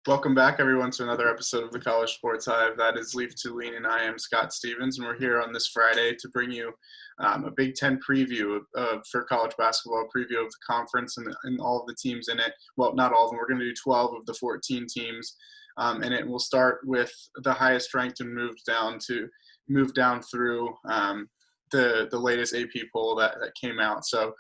Welcome back, everyone, to another episode of the College Sports Hive. That is Leif and I am Scott Stevens, and we're here on this Friday to bring you a Big 10 preview for college basketball, a preview of the conference and all of the teams in it. Well, not all of them. We're going to do 12 of the 14 teams, and it will start with the highest ranked and move down through the latest AP poll that came out. So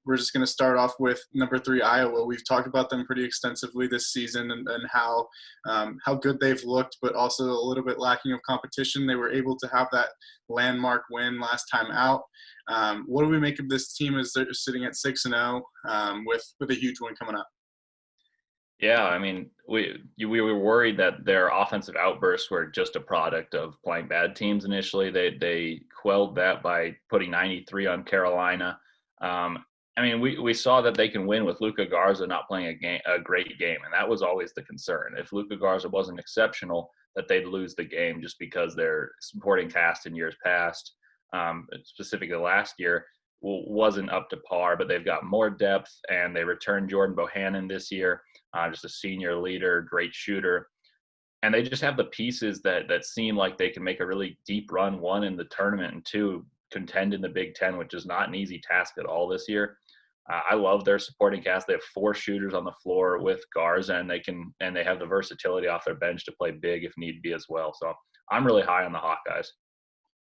we're just going to start off with number 3, Iowa. We've talked about them pretty extensively this season and how good they've looked, but also a little bit lacking of competition. They were able to have that landmark win last time out. What do we make of this team as they're sitting at 6-0 with a huge win coming up? Yeah, I mean, we were worried that their offensive outbursts were just a product of playing bad teams initially. They quelled that by putting 93 on Carolina. I mean, we saw that they can win with Luka Garza not playing a great game, and that was always the concern. If Luka Garza wasn't exceptional, that they'd lose the game just because their supporting cast in years past, specifically last year, wasn't up to par. But they've got more depth, and they returned Jordan Bohannon this year, just a senior leader, great shooter. And they just have the pieces that seem like they can make a really deep run, one in the tournament, and two, contend in the Big 10, which is not an easy task at all this year. I love their supporting cast. They have 4 shooters on the floor with Garza, and they have the versatility off their bench to play big if need be as well. So I'm really high on the Hawkeyes.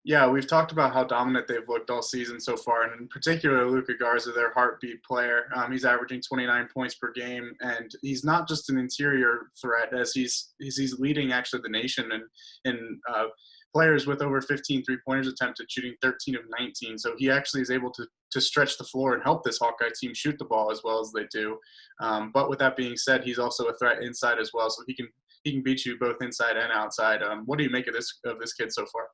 Yeah, we've talked about how dominant they've looked all season so far, and in particular, Luka Garza, their heartbeat player. He's averaging 29 points per game, and he's not just an interior threat, as he's leading actually the nation in players with over 15 three-pointers attempted, shooting 13 of 19. So he actually is able to stretch the floor and help this Hawkeye team shoot the ball as well as they do. But with that being said, he's also a threat inside as well, so he can beat you both inside and outside. What do you make of this kid so far?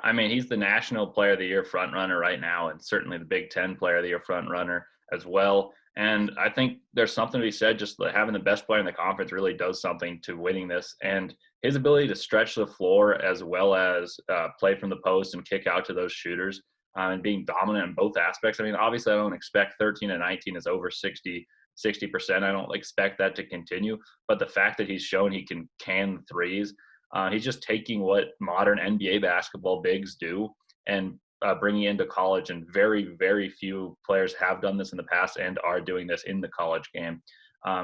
I mean, he's the National Player of the Year frontrunner right now, and certainly the Big 10 Player of the Year frontrunner as well. And I think there's something to be said, just having the best player in the conference really does something to winning this. And his ability to stretch the floor as well as play from the post and kick out to those shooters and being dominant in both aspects. I mean, obviously, I don't expect 13 and 19 is over 60%. I don't expect that to continue. But the fact that he's shown he can threes, he's just taking what modern NBA basketball bigs do and bringing it into college. And very, very few players have done this in the past and are doing this in the college game.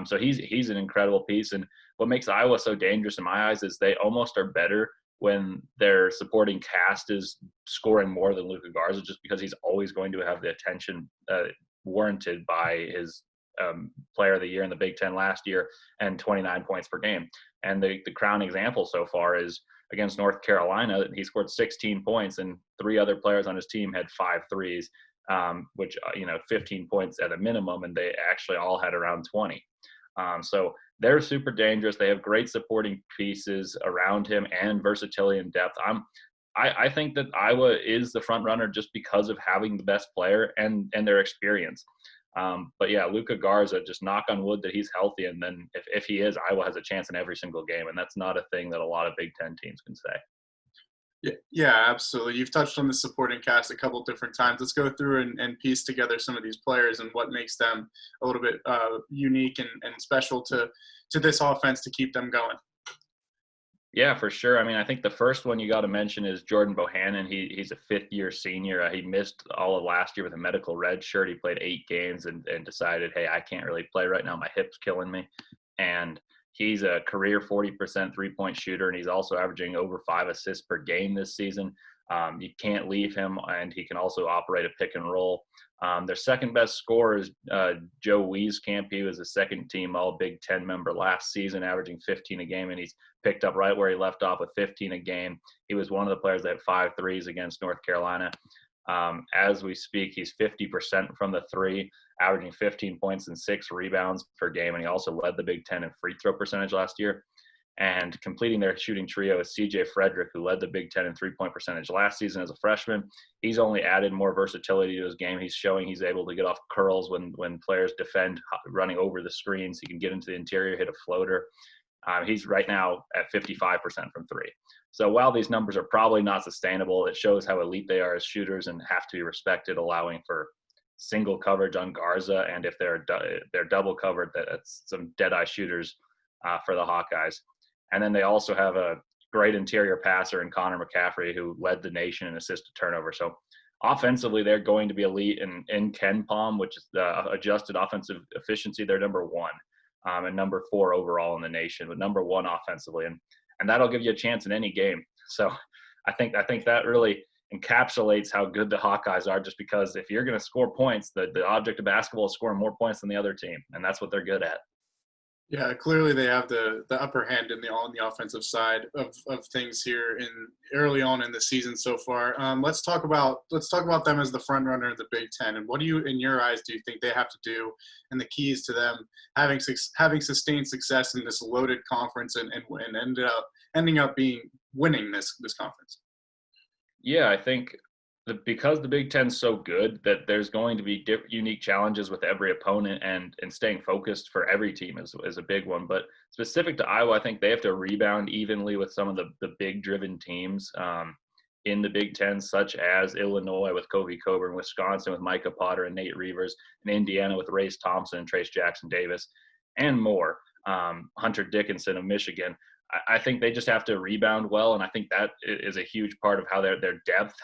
So he's an incredible piece. And what makes Iowa so dangerous in my eyes is they almost are better when their supporting cast is scoring more than Luka Garza, just because he's always going to have the attention warranted by his Player of the Year in the Big 10 last year and 29 points per game. And the crowning example so far is against North Carolina. He scored 16 points, and 3 other players on his team had 5 threes, which 15 points at a minimum, and they actually all had around 20. So they're super dangerous. They have great supporting pieces around him and versatility and depth. I think that Iowa is the front runner just because of having the best player and their experience. But yeah, Luka Garza, just knock on wood that he's healthy, and then if he is, Iowa has a chance in every single game, and that's not a thing that a lot of Big 10 teams can say. Yeah, absolutely. You've touched on the supporting cast a couple different times. Let's go through and piece together some of these players and what makes them a little bit unique and special to this offense to keep them going. Yeah, for sure. I mean, I think the first one you got to mention is Jordan Bohannon. He's a 5th-year senior. He missed all of last year with a medical red shirt. He played 8 games and decided, hey, I can't really play right now. My hip's killing me. And he's a career 40% three-point shooter, and he's also averaging over 5 assists per game this season. You can't leave him, and he can also operate a pick and roll. Their second best scorer is Joe Wieskamp. He was a second-team All-Big 10 member last season, averaging 15 a game, and he's picked up right where he left off with 15 a game. He was one of the players that had 5 threes against North Carolina. As we speak, he's 50% from the 3, averaging 15 points and 6 rebounds per game, and he also led the Big 10 in free throw percentage last year. And completing their shooting trio is C.J. Frederick, who led the Big 10 in three-point percentage last season as a freshman. He's only added more versatility to his game. He's showing he's able to get off curls when players defend running over the screens. He can get into the interior, hit a floater. He's right now at 55% from 3. So while these numbers are probably not sustainable, it shows how elite they are as shooters and have to be respected, allowing for single coverage on Garza. And if they're double covered, that's some dead-eye shooters for the Hawkeyes. And then they also have a great interior passer in Connor McCaffrey, who led the nation in assisted turnover. So offensively, they're going to be elite in Ken Palm, which is the adjusted offensive efficiency. They're number one, and number 4 overall in the nation, but number 1 offensively. And that'll give you a chance in any game. So I think that really encapsulates how good the Hawkeyes are, just because if you're going to score points, the object of basketball is scoring more points than the other team, and that's what they're good at. Yeah, clearly they have the upper hand on the offensive side of things here in early on in the season so far. Let's talk about them as the front runner in the Big Ten, and what do you, in your eyes, do you think they have to do, and the keys to them having sustained success in this loaded conference and ending up winning this conference? Yeah, I think because the Big Ten is so good, that there's going to be unique challenges with every opponent, and staying focused for every team is a big one. But specific to Iowa, I think they have to rebound evenly with some of the big driven teams in the Big Ten, such as Illinois with Kobe Coburn, Wisconsin with Micah Potter and Nate Reavers, and Indiana with Race Thompson and Trace Jackson Davis, and more. Hunter Dickinson of Michigan. I think they just have to rebound well, and I think that is a huge part of how their depth,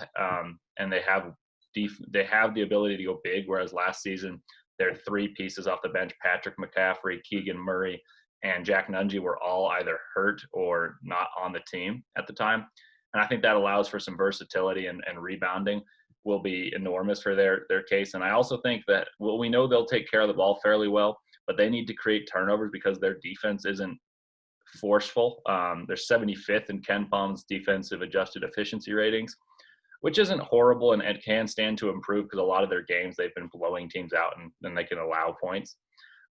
and they have the ability to go big. Whereas last season, their 3 pieces off the bench, Patrick McCaffrey, Keegan Murray, and Jack Nunge, were all either hurt or not on the team at the time. And I think that allows for some versatility, and rebounding will be enormous for their case. And I also think that, well, we know they'll take care of the ball fairly well, but they need to create turnovers because their defense isn't forceful. They're 75th in Ken Palm's defensive adjusted efficiency ratings, which isn't horrible, and it can stand to improve because a lot of their games they've been blowing teams out, and then they can allow points.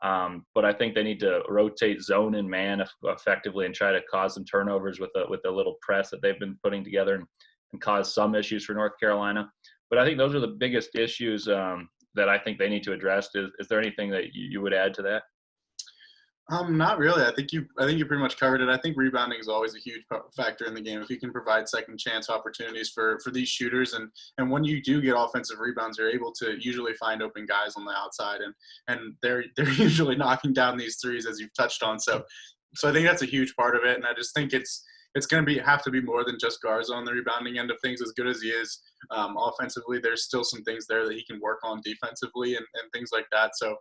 But I think they need to rotate zone and man effectively, and try to cause some turnovers with a little press that they've been putting together, and cause some issues for North Carolina. But I think those are the biggest issues that I think they need to address. Is there anything that you would add to that? Not really. I think you pretty much covered it. I think rebounding is always a huge factor in the game. If you can provide second chance opportunities for these shooters, and when you do get offensive rebounds, you're able to usually find open guys on the outside, and they're usually knocking down these threes, as you've touched on. So I think that's a huge part of it, and I just think it's going to have to be more than just Garza on the rebounding end of things. As good as he is offensively, there's still some things there that he can work on defensively and things like that. So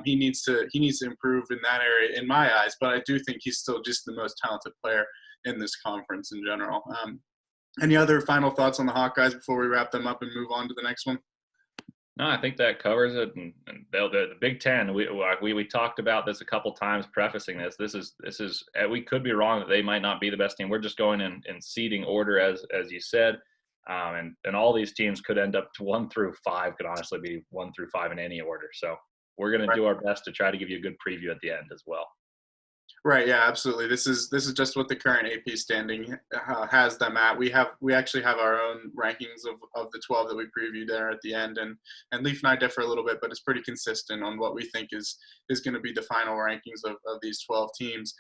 he needs to improve in that area in my eyes. But I do think he's still just the most talented player in this conference in general. Any other final thoughts on the Hawkeyes before we wrap them up and move on to the next one? No, I think that covers it. And the Big Ten, we talked about this a couple times prefacing this. This is we could be wrong that they might not be the best team. We're just going in seeding order, as you said, and all these teams could end up to 1 through 5. Could honestly be 1 through 5 in any order. So we're going to do our best to try to give you a good preview at the end as well. Right. Yeah. Absolutely. This is just what the current AP standing has them at. We actually have our own rankings of the 12 that we previewed there at the end, and Leif and I differ a little bit, but it's pretty consistent on what we think is going to be the final rankings of these 12 teams.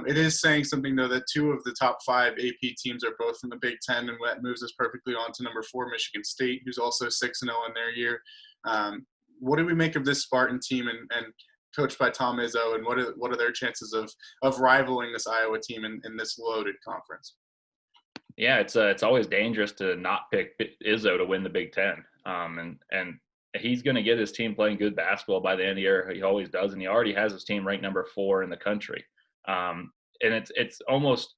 It is saying something though that 2 of the top 5 AP teams are both from the Big Ten, and that moves us perfectly on to number 4 Michigan State, who's also 6-0 in their year. What do we make of this Spartan team and coached by Tom Izzo, and what are their chances of rivaling this Iowa team in this loaded conference? Yeah, it's always dangerous to not pick Izzo to win the Big Ten, and he's going to get his team playing good basketball by the end of the year. He always does, and he already has his team ranked number 4 in the country, and it's almost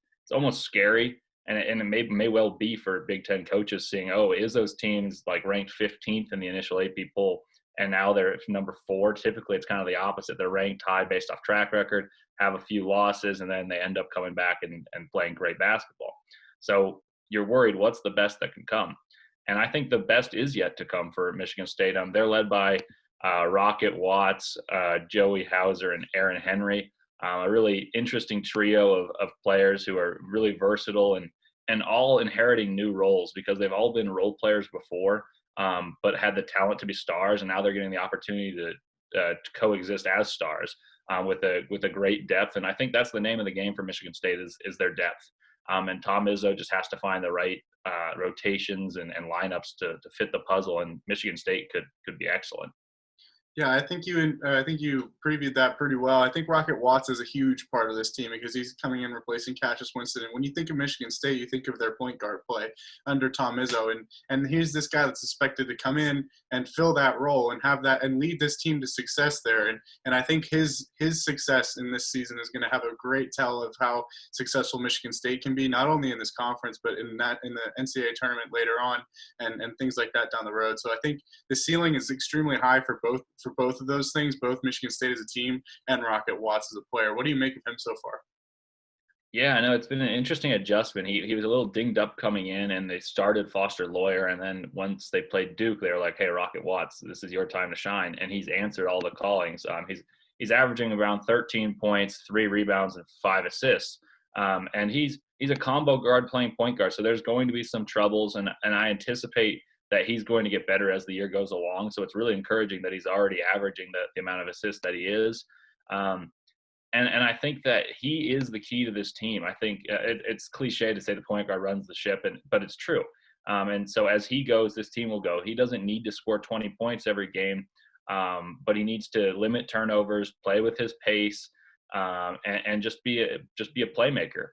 scary, and it may well be for Big Ten coaches seeing, oh, Izzo's team's like ranked 15th in the initial AP poll, and now they're number 4. Typically, it's kind of the opposite. They're ranked high based off track record, have a few losses, and then they end up coming back and playing great basketball. So you're worried, what's the best that can come? And I think the best is yet to come for Michigan State. They're led by Rocket Watts, Joey Hauser, and Aaron Henry, a really interesting trio of players who are really versatile and all inheriting new roles, because they've all been role players before, but had the talent to be stars, and now they're getting the opportunity to coexist as stars with a great depth. And I think that's the name of the game for Michigan State is their depth. And Tom Izzo just has to find the right rotations and lineups to fit the puzzle, and Michigan State could be excellent. Yeah, I think you previewed that pretty well. I think Rocket Watts is a huge part of this team because he's coming in replacing Cassius Winston. And when you think of Michigan State, you think of their point guard play under Tom Izzo, and here's this guy that's expected to come in and fill that role and have that and lead this team to success there. And I think his success in this season is going to have a great tell of how successful Michigan State can be, not only in this conference but in the NCAA tournament later on and things like that down the road. So I think the ceiling is extremely high for both of those things, both Michigan State as a team and Rocket Watts as a player. What do you make of him so far? Yeah, I know it's been an interesting adjustment. He was a little dinged up coming in, and they started Foster Loyer, and then once they played Duke, they were like, "Hey, Rocket Watts, this is your time to shine," and he's answered all the callings. He's averaging around 13 points, 3 rebounds, and 5 assists. And he's a combo guard playing point guard, so there's going to be some troubles, and I anticipate that he's going to get better as the year goes along. So it's really encouraging that he's already averaging the amount of assists that he is. Um, and I think that he is the key to this team. I think it's cliche to say the point guard runs the ship, but it's true. And so as he goes, this team will go. He doesn't need to score 20 points every game, but he needs to limit turnovers, play with his pace, and just be a playmaker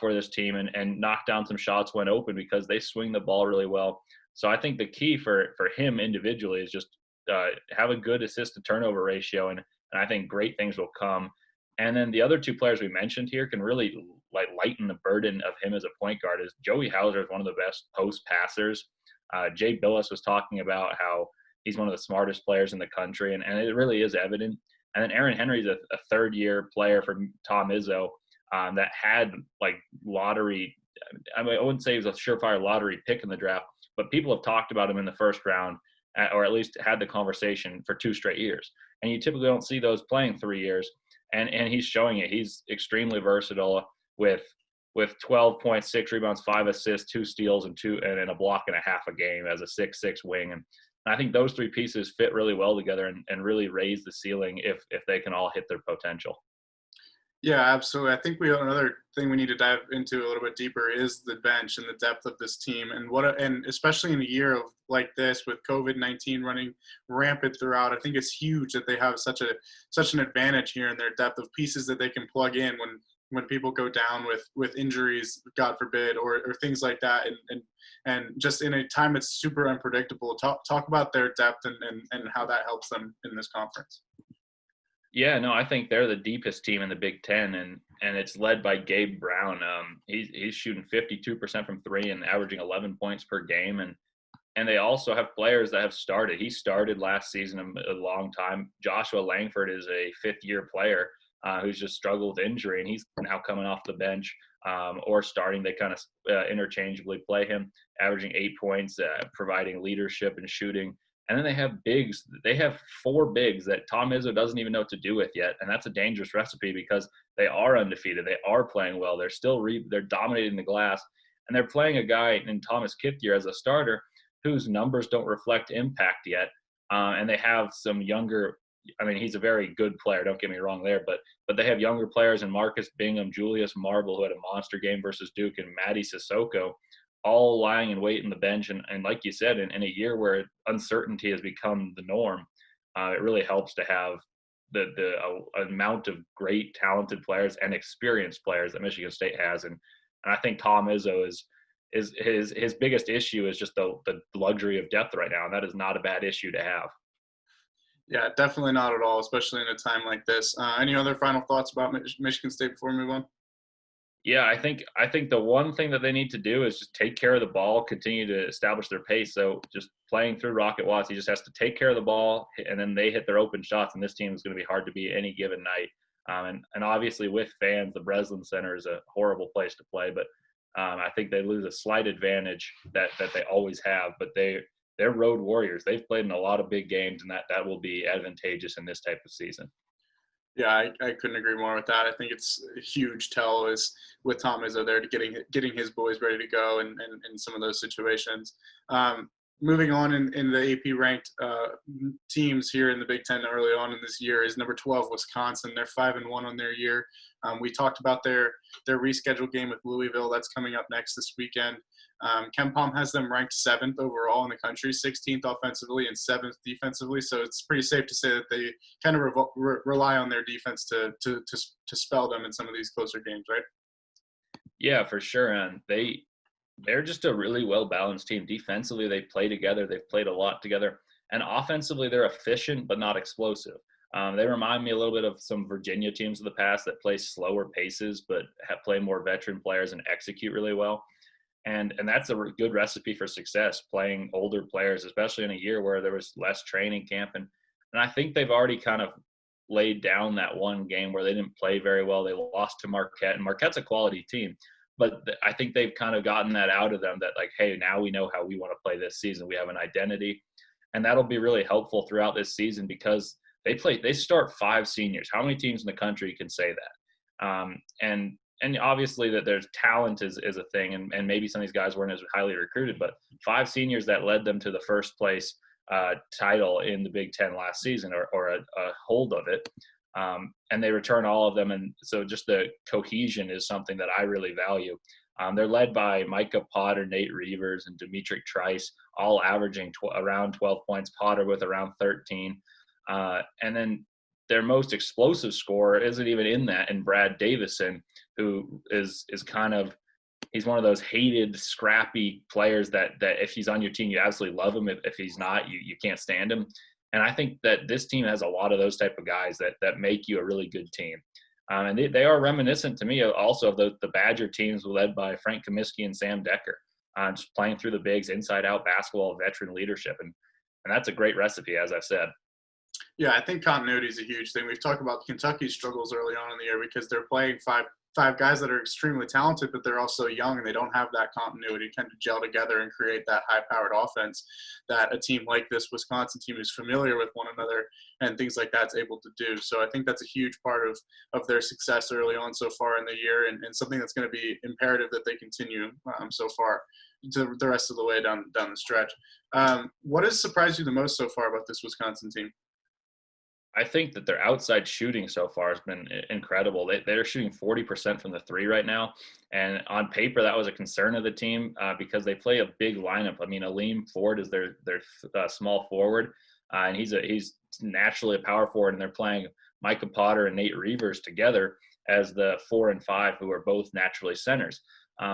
for this team and knock down some shots when open because they swing the ball really well. So I think the key for him individually is just have a good assist to turnover ratio, and I think great things will come. And then the other two players we mentioned here can really like lighten the burden of him as a point guard. Is Joey Hauser is one of the best post passers. Jay Billis was talking about how he's one of the smartest players in the country, and it really is evident. And then Aaron Henry's a third-year player for Tom Izzo that had like lottery. I mean, I wouldn't say he was a surefire lottery pick in the draft, but people have talked about him in the first round, or at least had the conversation for 2 straight years. And you typically don't see those playing 3 years. And he's showing it. He's extremely versatile with 12.6 rebounds, 5 assists, 2 steals, and a block and a half a game as a 6'6" wing. And I think those three pieces fit really well together and really raise the ceiling if they can all hit their potential. Yeah, absolutely. I think another thing we need to dive into a little bit deeper is the bench and the depth of this team, and especially in a year of like this with COVID-19 running rampant throughout. I think it's huge that they have such an advantage here in their depth of pieces that they can plug in when people go down with injuries, God forbid, or things like that, and just in a time that's super unpredictable. Talk about their depth and how that helps them in this conference. Yeah, no, I think they're the deepest team in the Big Ten, and it's led by Gabe Brown. He's shooting 52% from three and averaging 11 points per game, and they also have players that have started. He started last season a long time. Joshua Langford is a fifth-year player who's just struggled with injury, and he's now coming off the bench or starting. They kind of interchangeably play him, averaging 8 points, providing leadership and shooting. And then they have bigs. They have 4 bigs that Tom Izzo doesn't even know what to do with yet, and that's a dangerous recipe because they are undefeated. They are playing well. They're still they're dominating the glass, and they're playing a guy in Thomas Kithier as a starter whose numbers don't reflect impact yet. And they have some younger. I mean, he's a very good player. Don't get me wrong there, but they have younger players in Marcus Bingham, Julius Marble, who had a monster game versus Duke, and Matty Sissoko, all lying in wait in the bench. And like you said, in a year where uncertainty has become the norm, it really helps to have the amount of great, talented players and experienced players that Michigan State has. And I think Tom Izzo is his biggest issue is just the luxury of depth right now. And that is not a bad issue to have. Yeah, definitely not at all, especially in a time like this. Any other final thoughts about Michigan State before we move on? Yeah, I think the one thing that they need to do is just take care of the ball, continue to establish their pace. So just playing through Rocket Watts, he just has to take care of the ball, and then they hit their open shots, and this team is going to be hard to beat any given night. And obviously with fans, the Breslin Center is a horrible place to play, but I think they lose a slight advantage that they always have. But they're road warriors. They've played in a lot of big games, and that will be advantageous in this type of season. Yeah, I couldn't agree more with that. I think it's a huge tell is with Tom Izzo there to getting his boys ready to go and in some of those situations. Moving on in the AP ranked teams here in the Big Ten early on in this year is number 12 Wisconsin. They're 5-1 on their year. We talked about their rescheduled game with Louisville. That's coming up next this weekend. KenPom has them ranked 7th overall in the country, 16th offensively and 7th defensively. So it's pretty safe to say that they kind of rely on their defense to spell them in some of these closer games, right? Yeah, for sure. And they're just a really well-balanced team. Defensively, they play together. They've played a lot together. And offensively, they're efficient but not explosive. They remind me a little bit of some Virginia teams of the past that play slower paces but play more veteran players and execute really well. And that's a good recipe for success, playing older players, especially in a year where there was less training camp. And I think they've already kind of laid down that one game where they didn't play very well. They lost to Marquette, and Marquette's a quality team. But I think they've kind of gotten that out of them that, like, hey, now we know how we want to play this season. We have an identity. And that'll be really helpful throughout this season because they start 5 seniors. How many teams in the country can say that? And obviously that there's talent is a thing, and maybe some of these guys weren't as highly recruited, but 5 seniors that led them to the first place title in the Big Ten last season, or a hold of it. And they return all of them. And so just the cohesion is something that I really value. They're led by Micah Potter, Nate Reavers, and Demetric Trice, all averaging around 12 points, Potter with around 13. And then their most explosive scorer isn't even in that, and Brad Davison, who is kind of, he's one of those hated, scrappy players that if he's on your team, you absolutely love him. If he's not, you can't stand him. And I think that this team has a lot of those type of guys that make you a really good team. And they are reminiscent to me also of the Badger teams led by Frank Comiskey and Sam Decker, just playing through the bigs, inside-out basketball, veteran leadership. And that's a great recipe, as I've said. Yeah, I think continuity is a huge thing. We've talked about Kentucky's struggles early on in the year because they're playing five guys that are extremely talented, but they're also young and they don't have that continuity to kind of gel together and create that high-powered offense that a team like this Wisconsin team who's familiar with one another and things like that's able to do. So I think that's a huge part of their success early on so far in the year, and something that's going to be imperative that they continue so far to the rest of the way down the stretch. What has surprised you the most so far about this Wisconsin team? I think that their outside shooting so far has been incredible. They're shooting 40% from the 3 right now. And on paper, that was a concern of the team because they play a big lineup. I mean, Aleem Ford is their small forward, and he's naturally a power forward, and they're playing Micah Potter and Nate Reavers together as the 4 and 5, who are both naturally centers.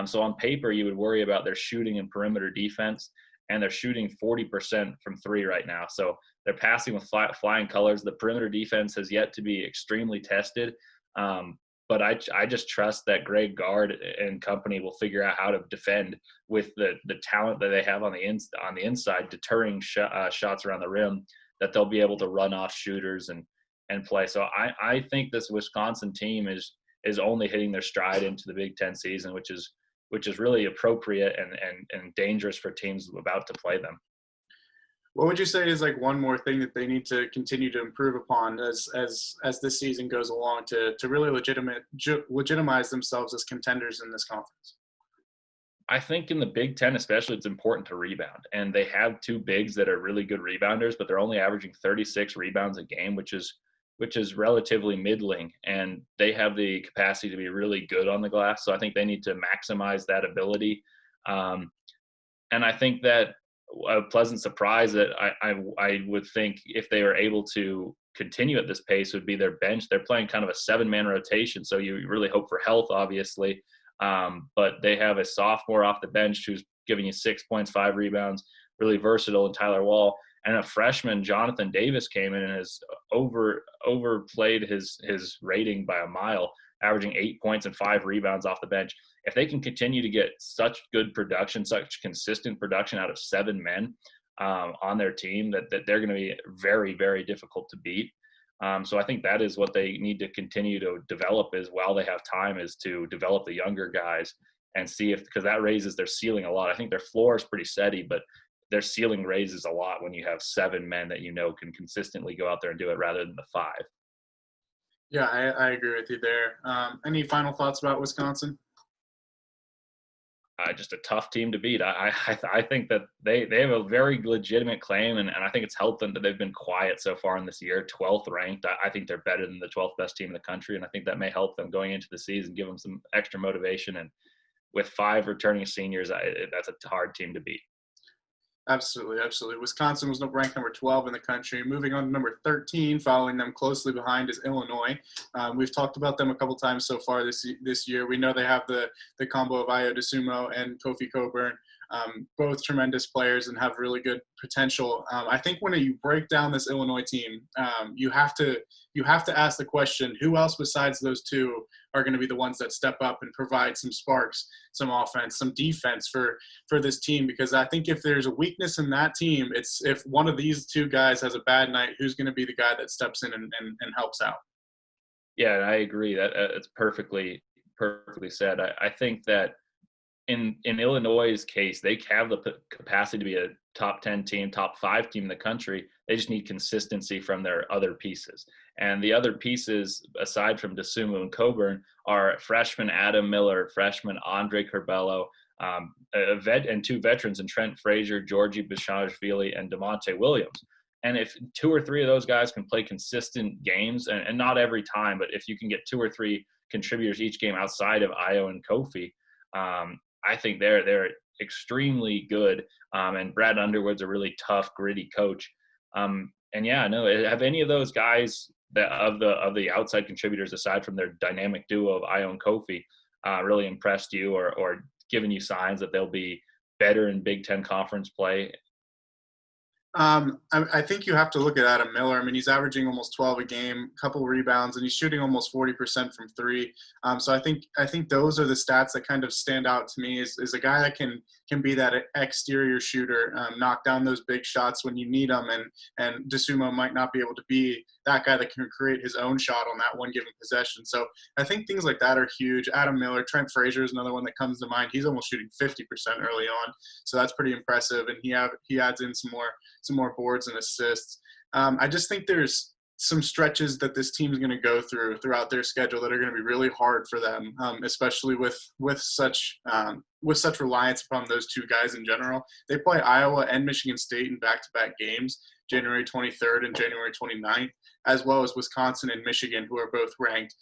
So on paper, you would worry about their shooting and perimeter defense, and they're shooting 40% from 3 right now. So they're passing with flying colors. The perimeter defense has yet to be extremely tested. But I just trust that Greg Gard and company will figure out how to defend with the talent that they have on the inside, deterring shots around the rim, that they'll be able to run off shooters and play. So I think this Wisconsin team is only hitting their stride into the Big Ten season, which is really appropriate and dangerous for teams about to play them. What would you say is like one more thing that they need to continue to improve upon as this season goes along to really legitimize themselves as contenders in this conference? I think in the Big Ten especially, it's important to rebound. And they have 2 bigs that are really good rebounders, but they're only averaging 36 rebounds a game, which is relatively middling. And they have the capacity to be really good on the glass. So I think they need to maximize that ability. And I think that a pleasant surprise that I would think if they were able to continue at this pace would be their bench. They're playing kind of a 7-man rotation, so you really hope for health, obviously. But they have a sophomore off the bench who's giving you 6 points, 5 rebounds, really versatile in Tyler Wall. And a freshman, Jonathan Davis, came in and has overplayed his rating by a mile, averaging 8 points and 5 rebounds off the bench. If they can continue to get such good production, such consistent production out of 7 men on their team, that they're going to be very, very difficult to beat. So I think that is what they need to continue to develop is while they have time, is to develop the younger guys and see because that raises their ceiling a lot. I think their floor is pretty steady, but their ceiling raises a lot when you have 7 men that can consistently go out there and do it rather than the 5. Yeah, I agree with you there. Any final thoughts about Wisconsin? just a tough team to beat. I think that they have a very legitimate claim, and I think it's helped them that they've been quiet so far in this year. 12th ranked. I think they're better than the 12th best team in the country, and I think that may help them going into the season, give them some extra motivation. And with 5 returning seniors, that's a hard team to beat. Absolutely, absolutely. Wisconsin was ranked number 12 in the country. Moving on to number 13, following them closely behind is Illinois. We've talked about them a couple times so far this year. We know they have the combo of Io DeSumo and Kofi Coburn, both tremendous players and have really good potential. I think when you break down this Illinois team, you have to ask the question: who else besides those two are going to be the ones that step up and provide some sparks, some offense, some defense for this team? Because I think if there's a weakness in that team, it's if one of these two guys has a bad night, who's going to be the guy that steps in and helps out? Yeah, I agree. It's perfectly said. I think that in Illinois' case, they have the capacity to be a top 10 team, top 5 team in the country. They just need consistency from their other pieces. And the other pieces, aside from DeSumo and Coburn, are freshman Adam Miller, freshman Andre Curbelo, and 2 veterans in Trent Frazier, Georgie Bashashvili, and DeMonte Williams. And if 2 or 3 of those guys can play consistent games, and not every time, but if you can get 2 or 3 contributors each game outside of Io and Kofi, I think they're extremely good. And Brad Underwood's a really tough, gritty coach. And yeah, no, have any of those guys that of the outside contributors, aside from their dynamic duo of Io and Kofi, really impressed you or given you signs that they'll be better in Big Ten conference play? I think you have to look at Adam Miller. I mean, he's averaging almost 12 a game, couple rebounds, and he's shooting almost 40% from 3. So I think those are the stats that kind of stand out to me. Is a guy that can be that exterior shooter, knock down those big shots when you need them, and DeSumo might not be able to be that guy that can create his own shot on that one given possession. So I think things like that are huge. Adam Miller, Trent Frazier is another one that comes to mind. He's almost shooting 50% early on, so that's pretty impressive, and he adds in some more boards and assists. I just think there's some stretches that this team's going to go throughout their schedule that are going to be really hard for them, especially with such reliance upon those two guys in general. They play Iowa and Michigan State in back-to-back games, January 23rd and January 29th, as well as Wisconsin and Michigan, who are both ranked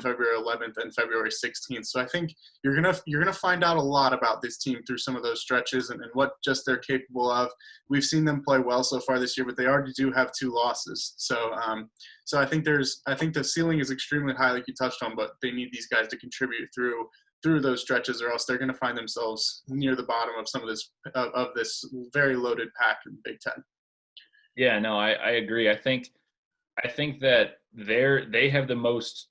February 11th and February 16th. So I think you're gonna find out a lot about this team through some of those stretches and what just they're capable of. We've seen them play well so far this year, but they already do have 2 losses. So I think the ceiling is extremely high, like you touched on, but they need these guys to contribute through those stretches, or else they're going to find themselves near the bottom of some of this very loaded pack in the Big Ten. Yeah, no, I agree. I think that they have the most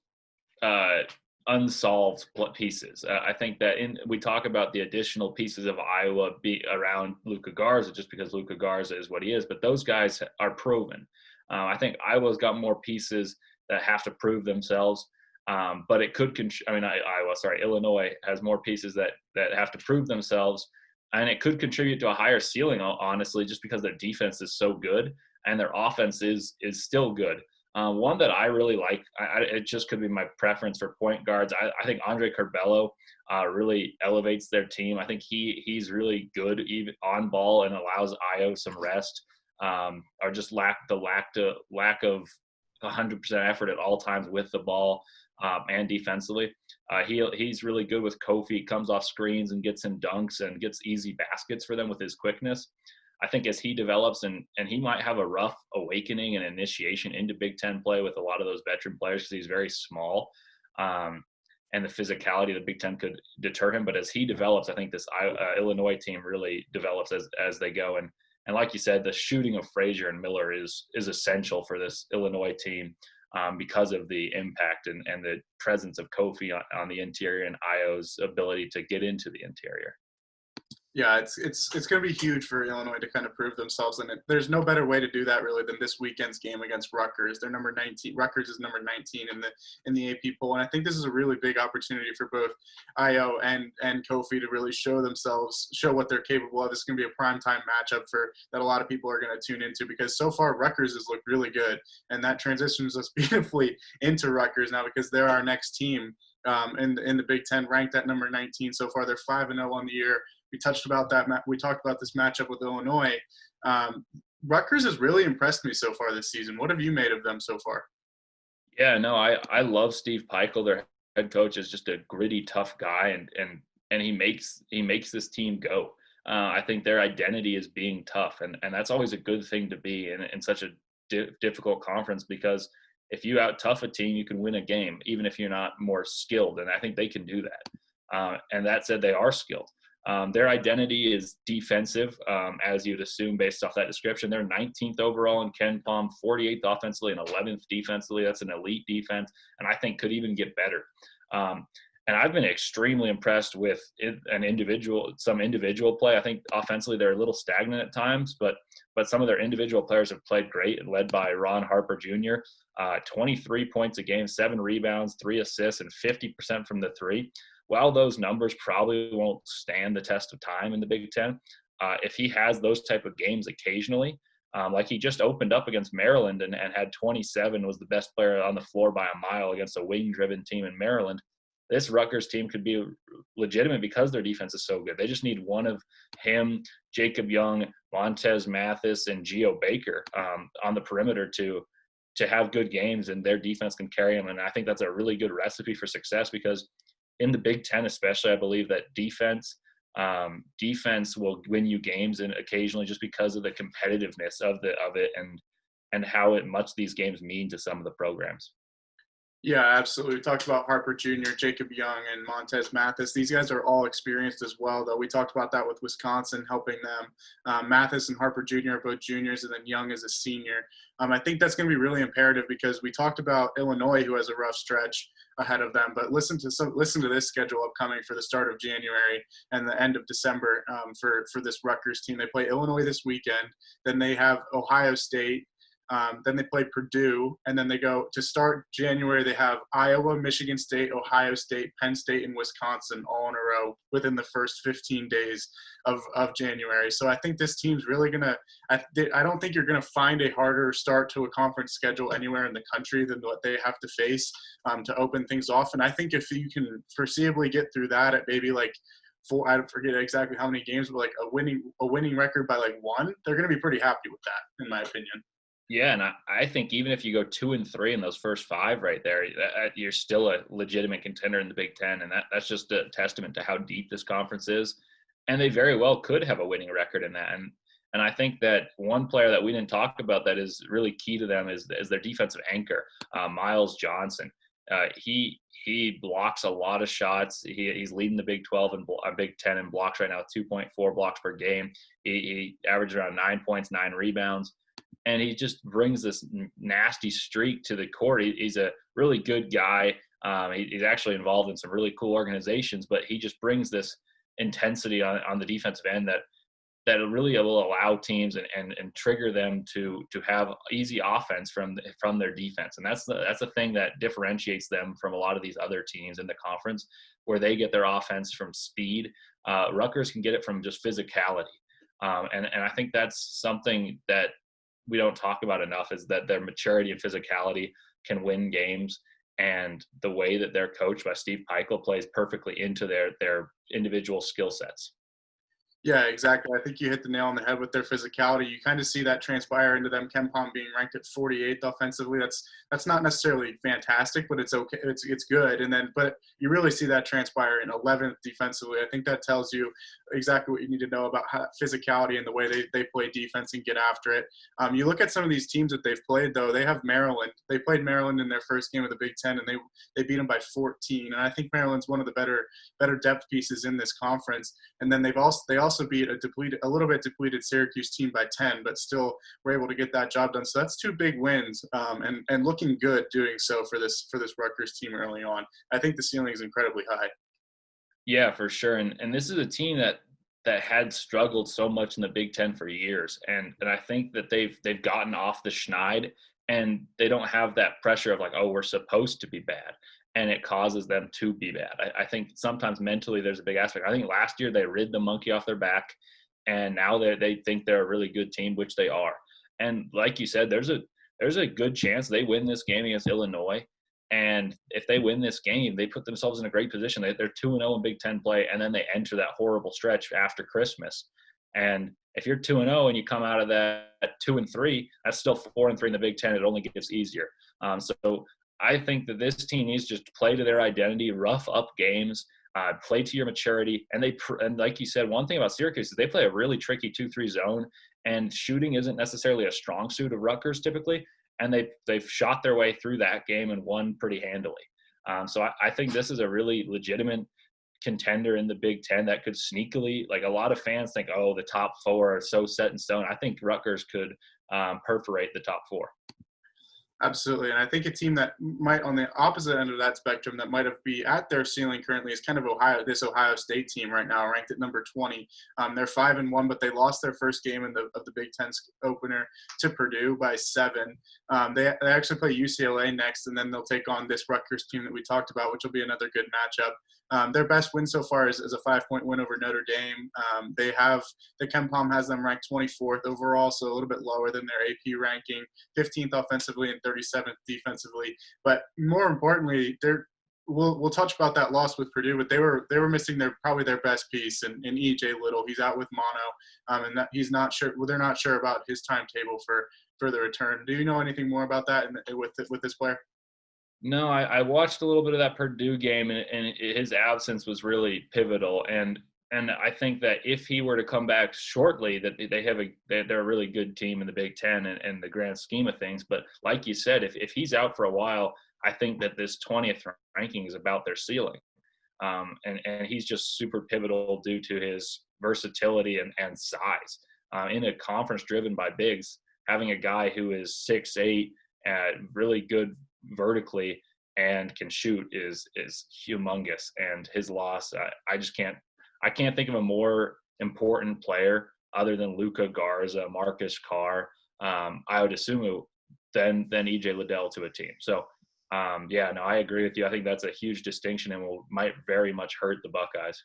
unsolved pieces. I think that we talk about the additional pieces of Iowa around Luka Garza just because Luka Garza is what he is, but those guys are proven. I think Iowa's got more pieces that have to prove themselves, but it could. Illinois has more pieces that have to prove themselves, and it could contribute to a higher ceiling, honestly, just because their defense is so good and their offense is still good. One that I really like, it just could be my preference for point guards. I think Andre Curbelo really elevates their team. I think he's really good even on ball and allows Io some rest, or just lack of 100% effort at all times with the ball and defensively. He's really good with Kofi. Comes off screens and gets in dunks and gets easy baskets for them with his quickness. I think as he develops, and he might have a rough awakening and initiation into Big Ten play with a lot of those veteran players because he's very small, and the physicality of the Big Ten could deter him. But as he develops, I think this Illinois team really develops as they go. And like you said, the shooting of Frazier and Miller is essential for this Illinois team because of the impact and the presence of Kofi on the interior and Io's ability to get into the interior. Yeah, it's going to be huge for Illinois to kind of prove themselves, and there's no better way to do that really than this weekend's game against Rutgers. They're number 19. Rutgers is number 19 in the AP poll, and I think this is a really big opportunity for both IO and Kofi to really show themselves, show what they're capable of. It's going to be a prime time matchup for that a lot of people are going to tune into because so far Rutgers has looked really good, and that transitions us beautifully into Rutgers now because they're our next team. In the Big Ten, ranked at number 19 so far. They're 5-0 on the year. We touched about that. We talked about this matchup with Illinois. Rutgers has really impressed me so far this season. What have you made of them so far? Yeah, no, I love Steve Peichel. Their head coach is just a gritty, tough guy, and he makes this team go. I think their identity is being tough, and that's always a good thing to be in such a difficult conference because if you out tough a team, you can win a game, even if you're not more skilled. And I think they can do that. And that said, they are skilled. Their identity is defensive, as you'd assume based off that description. They're 19th overall in Ken Palm, 48th offensively, and 11th defensively. That's an elite defense, and I think could even get better. And I've been extremely impressed with some individual play. I think offensively they're a little stagnant at times, but some of their individual players have played great, led by Ron Harper Jr. 23 points a game, 7 rebounds, 3 assists, and 50% from the three. While those numbers probably won't stand the test of time in the Big Ten, if he has those type of games occasionally, like he just opened up against Maryland and had 27, was the best player on the floor by a mile against a wing-driven team in Maryland. This Rutgers team could be legitimate because their defense is so good. They just need one of him, Jacob Young, Montez Mathis, and Geo Baker on the perimeter to have good games, and their defense can carry them. And I think that's a really good recipe for success because in the Big Ten especially, I believe that defense will win you games and occasionally just because of the competitiveness of it and how much these games mean to some of the programs. Yeah, absolutely. We talked about Harper Jr., Jacob Young, and Montez Mathis. These guys are all experienced as well, though. We talked about that with Wisconsin helping them. Mathis and Harper Jr. are both juniors, and then Young is a senior. I think that's going to be really imperative because we talked about Illinois, who has a rough stretch ahead of them. But listen to this schedule upcoming for the start of January and the end of December for this Rutgers team. They play Illinois this weekend. Then they have Ohio State. Then they play Purdue, and then they go to start January. They have Iowa, Michigan State, Ohio State, Penn State, and Wisconsin all in a row within the first 15 days of January. So I think this team's really going to – I don't think you're going to find a harder start to a conference schedule anywhere in the country than what they have to face to open things off. And I think if you can foreseeably get through that at maybe like I forget exactly how many games, but like a winning record by like 1, they're going to be pretty happy with that, in my opinion. Yeah, and I think even if you go 2-3 in those first 5 right there, you're still a legitimate contender in the Big Ten, and that's just a testament to how deep this conference is. And they very well could have a winning record in that. And I think that one player that we didn't talk about that is really key to them is their defensive anchor, Miles Johnson. He blocks a lot of shots. He's leading the Big 12 and Big 10 in blocks right now, 2.4 blocks per game. He averaged around 9 points, 9 rebounds. And he just brings this nasty streak to the court. He's a really good guy. He's actually involved in some really cool organizations, but he just brings this intensity on the defensive end that really will allow teams and trigger them to have easy offense from their defense. And that's the thing that differentiates them from a lot of these other teams in the conference where they get their offense from speed. Rutgers can get it from just physicality. And I think that's something that we don't talk about enough is that their maturity and physicality can win games, and the way that they're coached by Steve Peichel plays perfectly into their individual skill sets. Yeah, exactly. I think you hit the nail on the head with their physicality. You kind of see that transpire into them. Ken Palm being ranked at 48th offensively. That's not necessarily fantastic, but it's okay. It's good. And then, but you really see that transpire in 11th defensively. I think that tells you exactly what you need to know about physicality and the way they play defense and get after it. You look at some of these teams that they've played, though. They have Maryland. They played Maryland in their first game of the Big Ten, and they beat them by 14. And I think Maryland's one of the better depth pieces in this conference. And then they also beat a little bit depleted Syracuse team by 10, but still were able to get that job done. So that's 2 big wins, and looking good doing so for this Rutgers team early on. I think the ceiling is incredibly high. Yeah, for sure. And this is a team that that had struggled so much in the Big Ten for years, and I think that they've gotten off the schneid, and they don't have that pressure of like, oh, we're supposed to be bad, and it causes them to be bad. I think sometimes mentally there's a big aspect. I think last year they rid the monkey off their back, and now they think they're a really good team, which they are. And like you said, there's a good chance they win this game against Illinois. And if they win this game, they put themselves in a great position. They're 2-0 in Big Ten play, and then they enter that horrible stretch after Christmas. And if you're 2-0 and you come out of that at 2-3, that's still 4-3 in the Big Ten. It only gets easier. So I think that this team needs to just play to their identity, rough up games, play to your maturity. And like you said, one thing about Syracuse is they play a really tricky 2-3 zone, and shooting isn't necessarily a strong suit of Rutgers typically. And they've shot their way through that game and won pretty handily. So I think this is a really legitimate contender in the Big Ten that could sneakily, like a lot of fans think, oh, the top four are so set in stone. I think Rutgers could perforate the top four. Absolutely. And I think a team that might, on the opposite end of that spectrum, that might have be at their ceiling currently is kind of this Ohio State team right now, ranked at number 20. They're 5-1, but they lost their first game of the Big Ten opener to Purdue by 7. They actually play UCLA next, and then they'll take on this Rutgers team that we talked about, which will be another good matchup. Their best win so far is a 5-point win over Notre Dame. The KenPom has them ranked 24th overall, so a little bit lower than their AP ranking, 15th offensively and 37th defensively. But more importantly, we'll touch about that loss with Purdue, but they were missing probably their best piece in E.J. Little. He's out with mono, and that he's not sure. Well, they're not sure about his timetable for the return. Do you know anything more about that with this player? No, I watched a little bit of that Purdue game, and his absence was really pivotal. And I think that if he were to come back shortly, that they're a really good team in the Big Ten and the grand scheme of things. But like you said, if he's out for a while, I think that this 20th ranking is about their ceiling. And he's just super pivotal due to his versatility and size. In a conference driven by bigs, having a guy who is 6'8", really good vertically and can shoot is humongous. And his loss, I can't think of a more important player other than Luka Garza, Marcus Carr. I would assume than EJ Liddell to a team. So I agree with you. I think that's a huge distinction and might very much hurt the Buckeyes.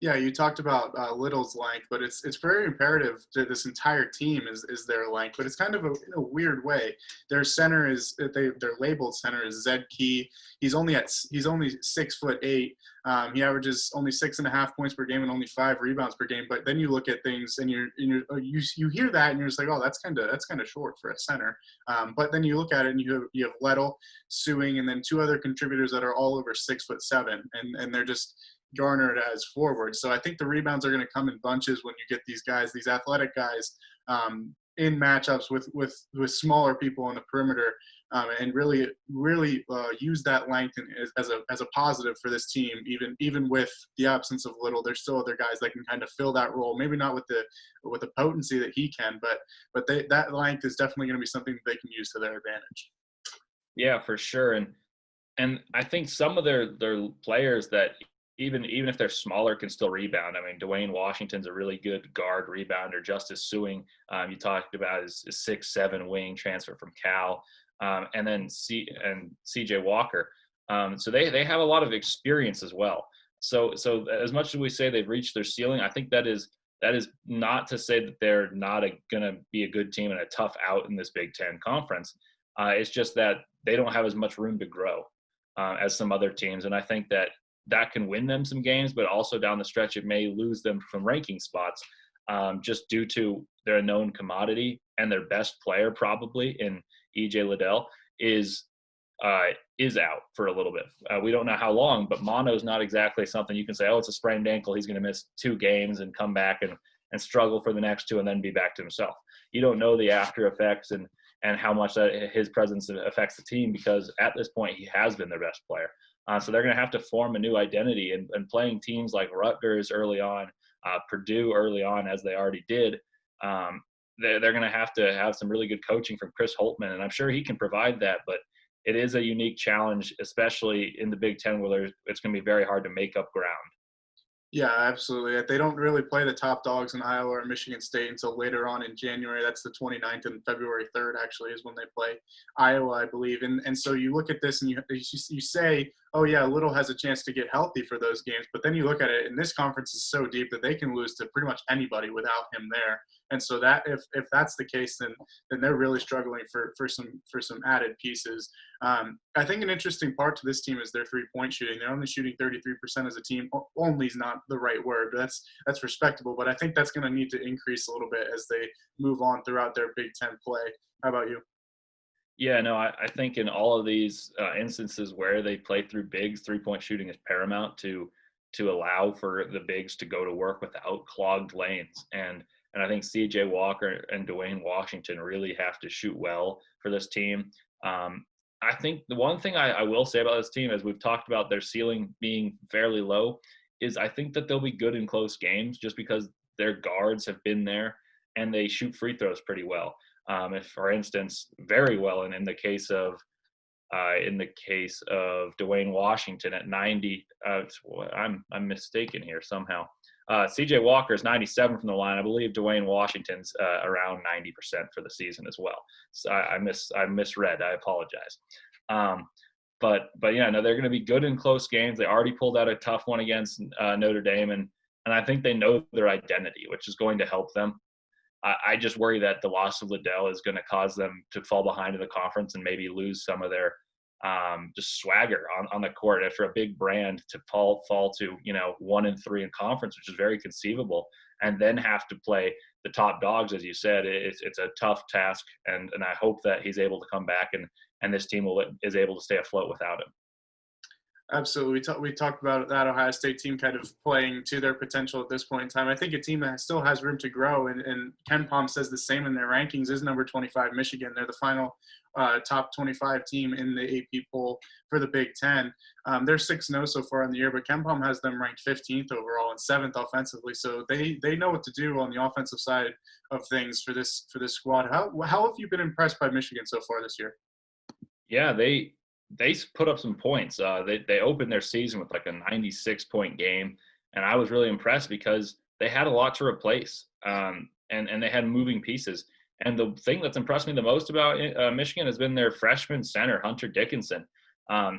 Yeah, you talked about Little's length, but it's very imperative to this entire team is their length. But it's kind of in a weird way. Their center their labeled center is Zed Key. He's only 6'8". He averages only 6.5 points per game and only 5 rebounds per game. But then you look at things and you hear that and you're just like, oh, that's kind of short for a center. But then you look at it and you have Lettle, Suing, and then 2 other contributors that are all over 6'7", and they're just garnered as forwards. So I think the rebounds are going to come in bunches when you get these guys, these athletic guys, in matchups with smaller people on the perimeter, and really use that length as a positive for this team. Even with the absence of Little, there's still other guys that can kind of fill that role. Maybe not with the potency that he can, but that length is definitely going to be something that they can use to their advantage. Yeah, for sure. And I think some of their players that even if they're smaller can still rebound. I mean, Dwayne Washington's a really good guard rebounder. Justice Suing, you talked about his 6'7" wing transfer from Cal, and then CJ Walker. So they have a lot of experience as well. So as much as we say they've reached their ceiling, I think that is not to say that they're not going to be a good team and a tough out in this Big Ten conference. It's just that they don't have as much room to grow as some other teams, and I think that can win them some games, but also down the stretch, it may lose them from ranking spots just due to their known commodity, and their best player probably in E.J. Liddell is out for a little bit. We don't know how long, but mono is not exactly something you can say, oh, it's a sprained ankle, he's going to miss 2 games and come back and struggle for the next 2 and then be back to himself. You don't know the after effects and how much that his presence affects the team, because at this point he has been their best player. So they're going to have to form a new identity, and playing teams like Rutgers early on, Purdue early on, as they already did. They're going to have some really good coaching from Chris Holtmann, and I'm sure he can provide that. But it is a unique challenge, especially in the Big Ten, where it's going to be very hard to make up ground. Yeah, absolutely. They don't really play the top dogs in Iowa or Michigan State until later on in January. That's the 29th, and February 3rd actually is when they play Iowa, I believe. And so you look at this and you say, oh yeah, Little has a chance to get healthy for those games. But then you look at it, and this conference is so deep that they can lose to pretty much anybody without him there. And so that if that's the case, then they're really struggling for some added pieces. I think an interesting part to this team is their 3-point shooting. They're only shooting 33% as a team. Only is not the right word, but that's respectable. But I think that's going to need to increase a little bit as they move on throughout their Big Ten play. How about you? Yeah, no, I think in all of these instances where they play through bigs, 3-point shooting is paramount to allow for the bigs to go to work without clogged lanes. And I think C.J. Walker and Dwayne Washington really have to shoot well for this team. I think the one thing I will say about this team, as we've talked about their ceiling being fairly low, is I think that they'll be good in close games just because their guards have been there and they shoot free throws pretty well. If, for instance, very well, and in the case of Dwayne Washington at 90, I'm mistaken here somehow. C.J. Walker is 97 from the line. I believe Dwayne Washington's around 90% for the season as well. So I misread. I apologize. But yeah, no, they're going to be good in close games. They already pulled out a tough one against Notre Dame, and I think they know their identity, which is going to help them. I just worry that the loss of Liddell is going to cause them to fall behind in the conference and maybe lose some of their just swagger on the court after a big brand to fall to 1-3 in conference, which is very conceivable, and then have to play the top dogs, as you said. It's a tough task, and I hope that he's able to come back and this team is able to stay afloat without him. Absolutely. We talked about that Ohio State team kind of playing to their potential at this point in time. I think a team that still has room to grow, and Ken Palm says the same in their rankings, is number 25 Michigan. They're the final top 25 team in the AP poll for the Big Ten. They're 6-0 so far in the year, but Ken Palm has them ranked 15th overall and 7th offensively. So they know what to do on the offensive side of things for this squad. How have you been impressed by Michigan so far this year? Yeah, they put up some points. They opened their season with like a 96-point game, and I was really impressed because they had a lot to replace, and they had moving pieces. And the thing that's impressed me the most about Michigan has been their freshman center, Hunter Dickinson.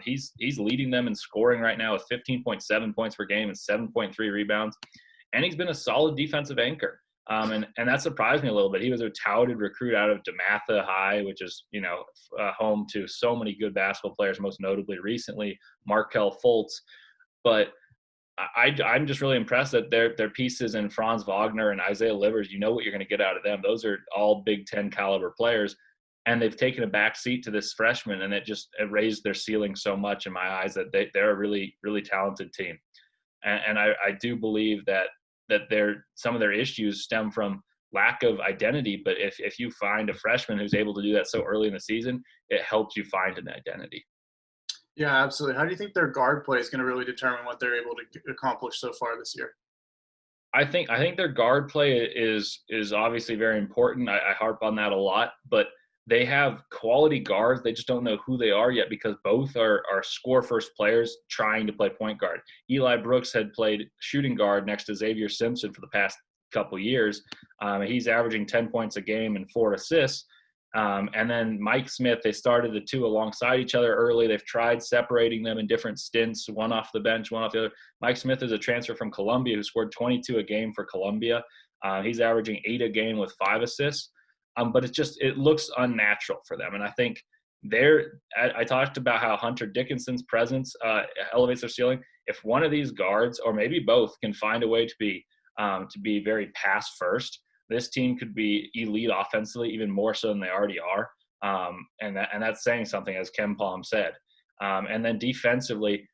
He's leading them in scoring right now with 15.7 points per game and 7.3 rebounds, and he's been a solid defensive anchor. And that surprised me a little bit. He was a touted recruit out of DeMatha High, which is, home to so many good basketball players, most notably recently Markelle Fultz. But I'm just really impressed that their pieces in Franz Wagner and Isaiah Livers, you know what you're going to get out of them. Those are all Big Ten caliber players. And they've taken a back seat to this freshman, and it raised their ceiling so much in my eyes that they're a really, really talented team. And I do believe that some of their issues stem from lack of identity. But if you find a freshman who's able to do that so early in the season, it helps you find an identity. Yeah, absolutely. How do you think their guard play is going to really determine what they're able to accomplish so far this year? I think their guard play is obviously very important. I harp on that a lot, but they have quality guards. They just don't know who they are yet because both are score first players trying to play point guard. Eli Brooks had played shooting guard next to Xavier Simpson for the past couple years. He's averaging 10 points a game and 4 assists. And then Mike Smith, they started the two alongside each other early. They've tried separating them in different stints, one off the bench, one off the other. Mike Smith is a transfer from Columbia who scored 22 a game for Columbia. He's averaging 8 a game with 5 assists. But it looks unnatural for them. And I think I talked about how Hunter Dickinson's presence elevates their ceiling. If one of these guards, or maybe both, can find a way to be very pass first, this team could be elite offensively, even more so than they already are. And that's saying something, as Ken Palm said. And then defensively,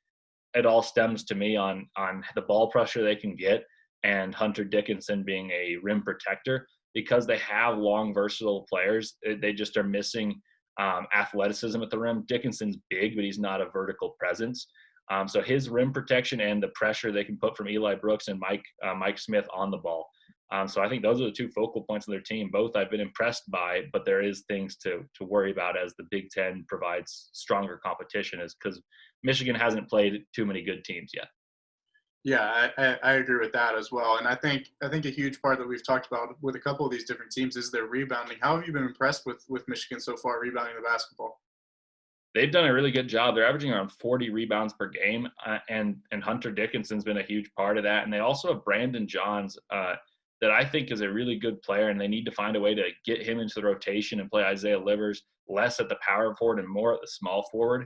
it all stems to me on the ball pressure they can get and Hunter Dickinson being a rim protector. Because they have long, versatile players, they just are missing athleticism at the rim. Dickinson's big, but he's not a vertical presence. So his rim protection and the pressure they can put from Eli Brooks and Mike Smith on the ball. So I think those are the two focal points of their team. Both I've been impressed by, but there is things to worry about as the Big Ten provides stronger competition, is because Michigan hasn't played too many good teams yet. Yeah, I agree with that as well. And I think a huge part that we've talked about with a couple of these different teams is their rebounding. How have you been impressed with Michigan so far rebounding the basketball? They've done a really good job. They're averaging around 40 rebounds per game, and Hunter Dickinson's been a huge part of that. And they also have Brandon Johns, that I think is a really good player, and they need to find a way to get him into the rotation and play Isaiah Livers less at the power forward and more at the small forward,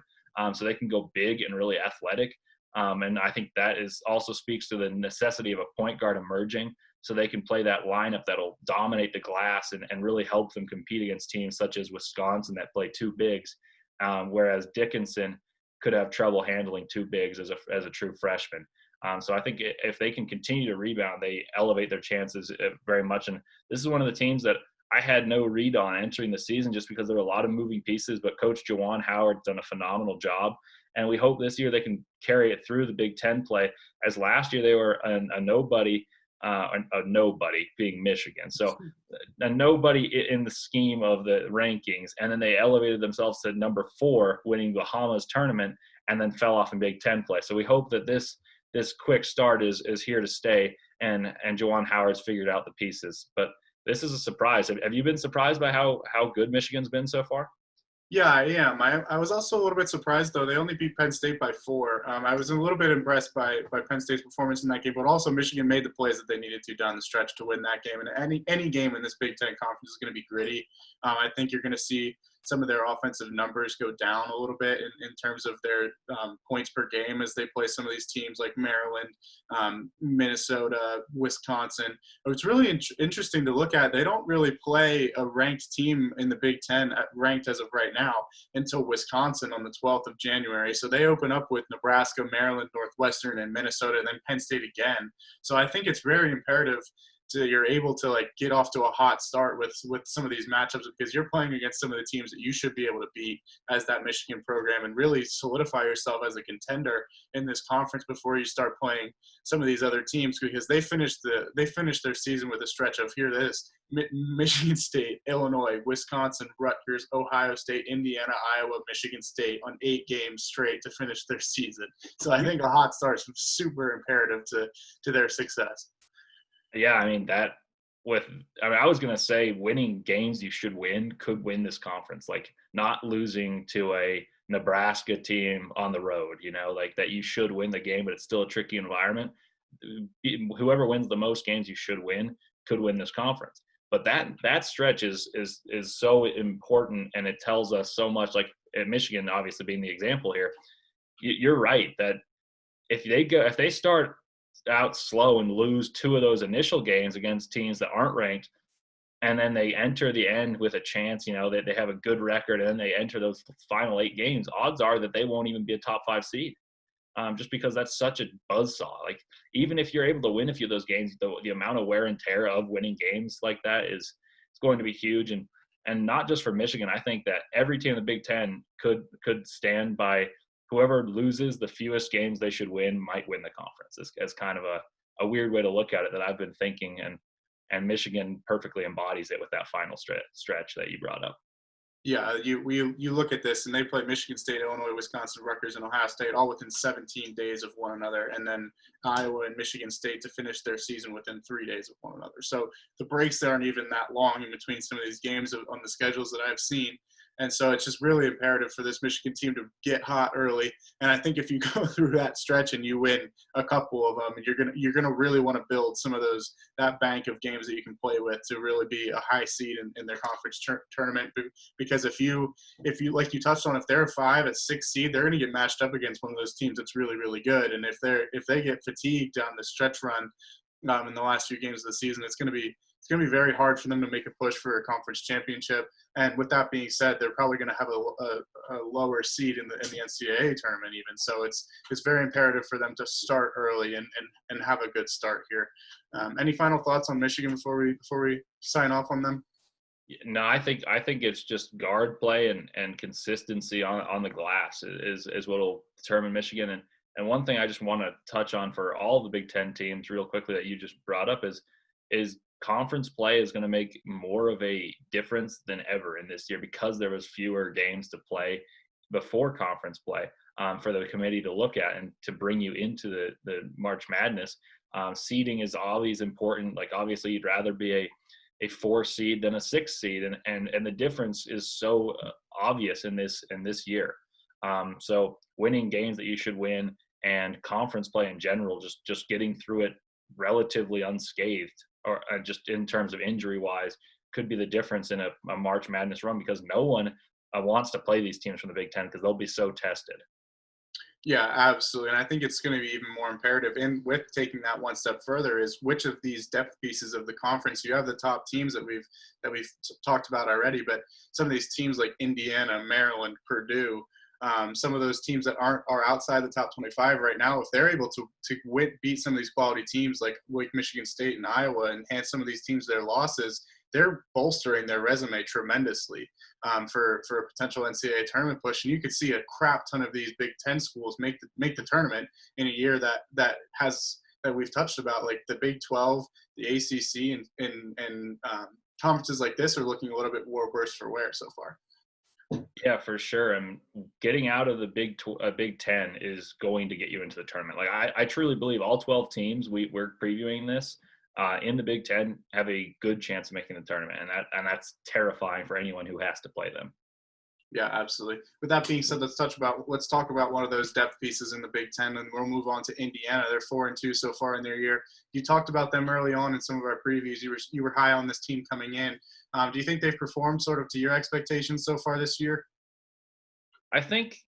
so they can go big and really athletic. And I think that is also speaks to the necessity of a point guard emerging, so they can play that lineup that'll dominate the glass and really help them compete against teams such as Wisconsin that play two bigs, whereas Dickinson could have trouble handling two bigs as a true freshman. So I think if they can continue to rebound, they elevate their chances very much. And this is one of the teams that I had no read on entering the season just because there were a lot of moving pieces, but Coach Juwan Howard's done a phenomenal job. And we hope this year they can carry it through the Big Ten play, as last year they were a nobody, a nobody being Michigan. So a nobody in the scheme of the rankings, and then they elevated themselves to number 4, winning Bahamas tournament, and then fell off in Big Ten play. So we hope that this quick start is here to stay, and Juwan Howard's figured out the pieces. But this is a surprise. Have you been surprised by how good Michigan's been so far? Yeah, I am. I was also a little bit surprised, though. They only beat Penn State by 4. I was a little bit impressed by Penn State's performance in that game, but also Michigan made the plays that they needed to down the stretch to win that game. And any game in this Big Ten conference is going to be gritty. I think you're going to see some of their offensive numbers go down a little bit in terms of their points per game as they play some of these teams like Maryland, Minnesota, Wisconsin. It's really interesting to look at. They don't really play a ranked team in the Big Ten, ranked as of right now, until Wisconsin on the 12th of January. So they open up with Nebraska, Maryland, Northwestern, and Minnesota, and then Penn State again. So I think it's very imperative you're able to like get off to a hot start with some of these matchups, because you're playing against some of the teams that you should be able to beat as that Michigan program and really solidify yourself as a contender in this conference before you start playing some of these other teams, because they finished their season with a stretch of Michigan State, Illinois, Wisconsin, Rutgers, Ohio State, Indiana, Iowa, Michigan State on 8 games straight to finish their season. So I think a hot start is super imperative to their success. Yeah, I mean I was gonna say winning games you should win could win this conference. Like not losing to a Nebraska team on the road, like that you should win the game, but it's still a tricky environment. Whoever wins the most games you should win could win this conference. But that stretch is so important, and it tells us so much. Like at Michigan, obviously being the example here, you're right that if they start out slow and lose 2 of those initial games against teams that aren't ranked, and then they enter the end with a chance, that they have a good record, and then they enter those final 8 games, odds are that they won't even be a top 5 seed, just because that's such a buzzsaw. Like even if you're able to win a few of those games, the amount of wear and tear of winning games like that is going to be huge. And not just for Michigan. I think that every team in the Big Ten could stand by whoever loses the fewest games they should win might win the conference. It's kind of a weird way to look at it that I've been thinking, and Michigan perfectly embodies it with that final stretch that you brought up. Yeah, you look at this, and they play Michigan State, Illinois, Wisconsin, Rutgers, and Ohio State all within 17 days of one another, and then Iowa and Michigan State to finish their season within 3 days of one another. So the breaks aren't even that long in between some of these games on the schedules that I've seen. And so it's just really imperative for this Michigan team to get hot early. And I think if you go through that stretch and you win a couple of them, you're gonna really want to build some of that bank of games that you can play with to really be a high seed in their conference tournament. Because if you like you touched on, if they're 5 at 6 seed, they're going to get matched up against one of those teams that's really, really good. And if they get fatigued down the stretch run in the last few games of the season, it's going to be very hard for them to make a push for a conference championship. And with that being said, they're probably going to have a lower seed in the NCAA tournament even. So it's very imperative for them to start early and have a good start here. Any final thoughts on Michigan before we sign off on them? No, I think it's just guard play and consistency on the glass is what will determine Michigan. And one thing I just want to touch on for all the Big Ten teams real quickly that you just brought up is conference play is going to make more of a difference than ever in this year because there was fewer games to play before conference play. for the committee to look at and to bring you into the March Madness. Seeding is always important. Like, obviously you'd rather be a 4 seed than a 6 seed. And the difference is so obvious in this year. So winning games that you should win, and conference play in general, just getting through it relatively unscathed, or just in terms of injury wise, could be the difference in a March Madness run, because no one wants to play these teams from the Big Ten because they'll be so tested. Yeah, absolutely. And I think it's going to be even more imperative. And with taking that one step further, is which of these depth pieces of the conference, you have the top teams that we've talked about already, but some of these teams like Indiana, Maryland, Purdue, some of those teams that are outside the top 25 right now, if they're able to beat some of these quality teams like Michigan State and Iowa, and hand some of these teams their losses, they're bolstering their resume tremendously for a potential NCAA tournament push. And you could see a crap ton of these Big Ten schools make the tournament in a year that we've touched about, like the Big 12, the ACC, and conferences like this are looking a little bit more worse for wear so far. Yeah, for sure. And getting out of the Big 10 is going to get you into the tournament. Like, I truly believe all 12 teams we're previewing this in the Big 10 have a good chance of making the tournament, and that's terrifying for anyone who has to play them. Yeah, absolutely. With that being said, let's talk about one of those depth pieces in the Big Ten, and we'll move on to Indiana. They're 4-2 so far in their year. You talked about them early on in some of our previews. You were high on this team coming in. Do you think they've performed sort of to your expectations so far this year? I think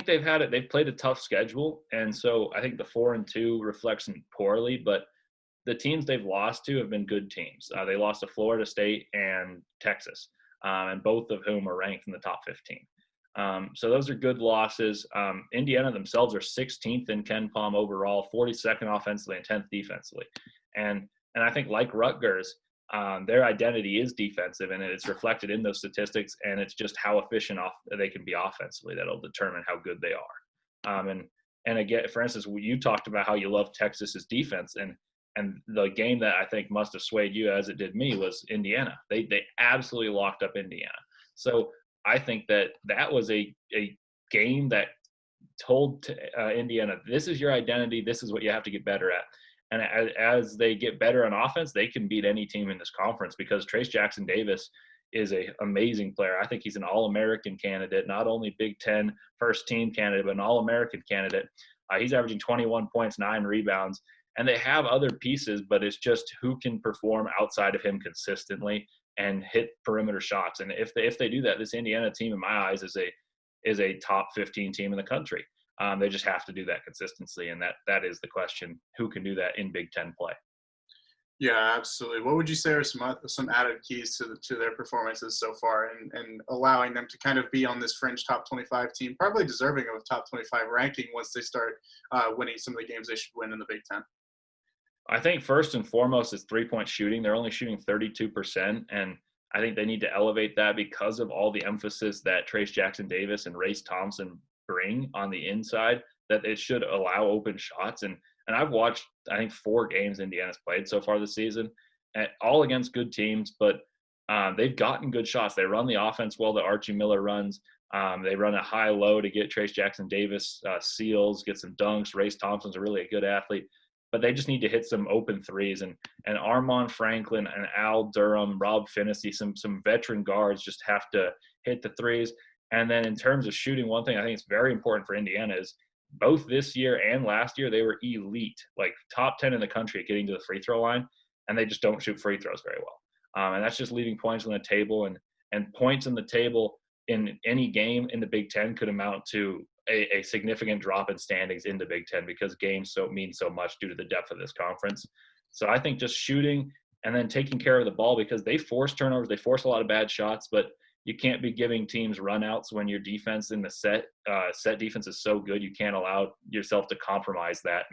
they've played a tough schedule, and so I think the 4-2 reflects them poorly. But the teams they've lost to have been good teams. They lost to Florida State and Texas, and both of whom are ranked in the top 15. So those are good losses. Indiana themselves are 16th in KenPom overall, 42nd offensively and 10th defensively. And I think, like Rutgers, their identity is defensive, and it's reflected in those statistics, and it's just how efficient they can be offensively that'll determine how good they are. And again, for instance, you talked about how you love Texas's defense, and the game that I think must have swayed you as it did me was Indiana. They absolutely locked up Indiana. So I think that was a game that told Indiana, this is your identity, this is what you have to get better at. And as they get better on offense, they can beat any team in this conference, because Trayce Jackson-Davis is an amazing player. I think he's an All-American candidate, not only Big Ten first-team candidate, but an All-American candidate. He's averaging 21 points, 9 rebounds. And they have other pieces, but it's just who can perform outside of him consistently and hit perimeter shots. And if they do that, this Indiana team, in my eyes, is a top 15 team in the country. They just have to do that consistently, and that is the question: who can do that in Big Ten play? Yeah, absolutely. What would you say are some added keys to their performances so far, and allowing them to kind of be on this fringe top 25 team, probably deserving of a top 25 ranking once they start winning some of the games they should win in the Big Ten? I think first and foremost is 3-point shooting. They're only shooting 32%, and I think they need to elevate that because of all the emphasis that Trayce Jackson-Davis and Race Thompson bring on the inside, that it should allow open shots. And I've watched, I think, 4 games Indiana's played so far this season, all against good teams, but they've gotten good shots. They run the offense well that Archie Miller runs. They run a high-low to get Trayce Jackson-Davis seals, get some dunks. Race Thompson's really a good athlete. But they just need to hit some open threes. And Armand Franklin and Al Durham, Rob Finney, some veteran guards just have to hit the threes. And then in terms of shooting, one thing I think is very important for Indiana is both this year and last year, they were elite, like top 10 in the country at getting to the free throw line, and they just don't shoot free throws very well. And that's just leaving points on the table, and points on the table in any game in the Big Ten could amount to a significant drop in standings in the Big Ten, because games mean so much due to the depth of this conference. So I think just shooting and then taking care of the ball, because they force turnovers, they force a lot of bad shots, but you can't be giving teams runouts when your defense in the set defense is so good. You can't allow yourself to compromise that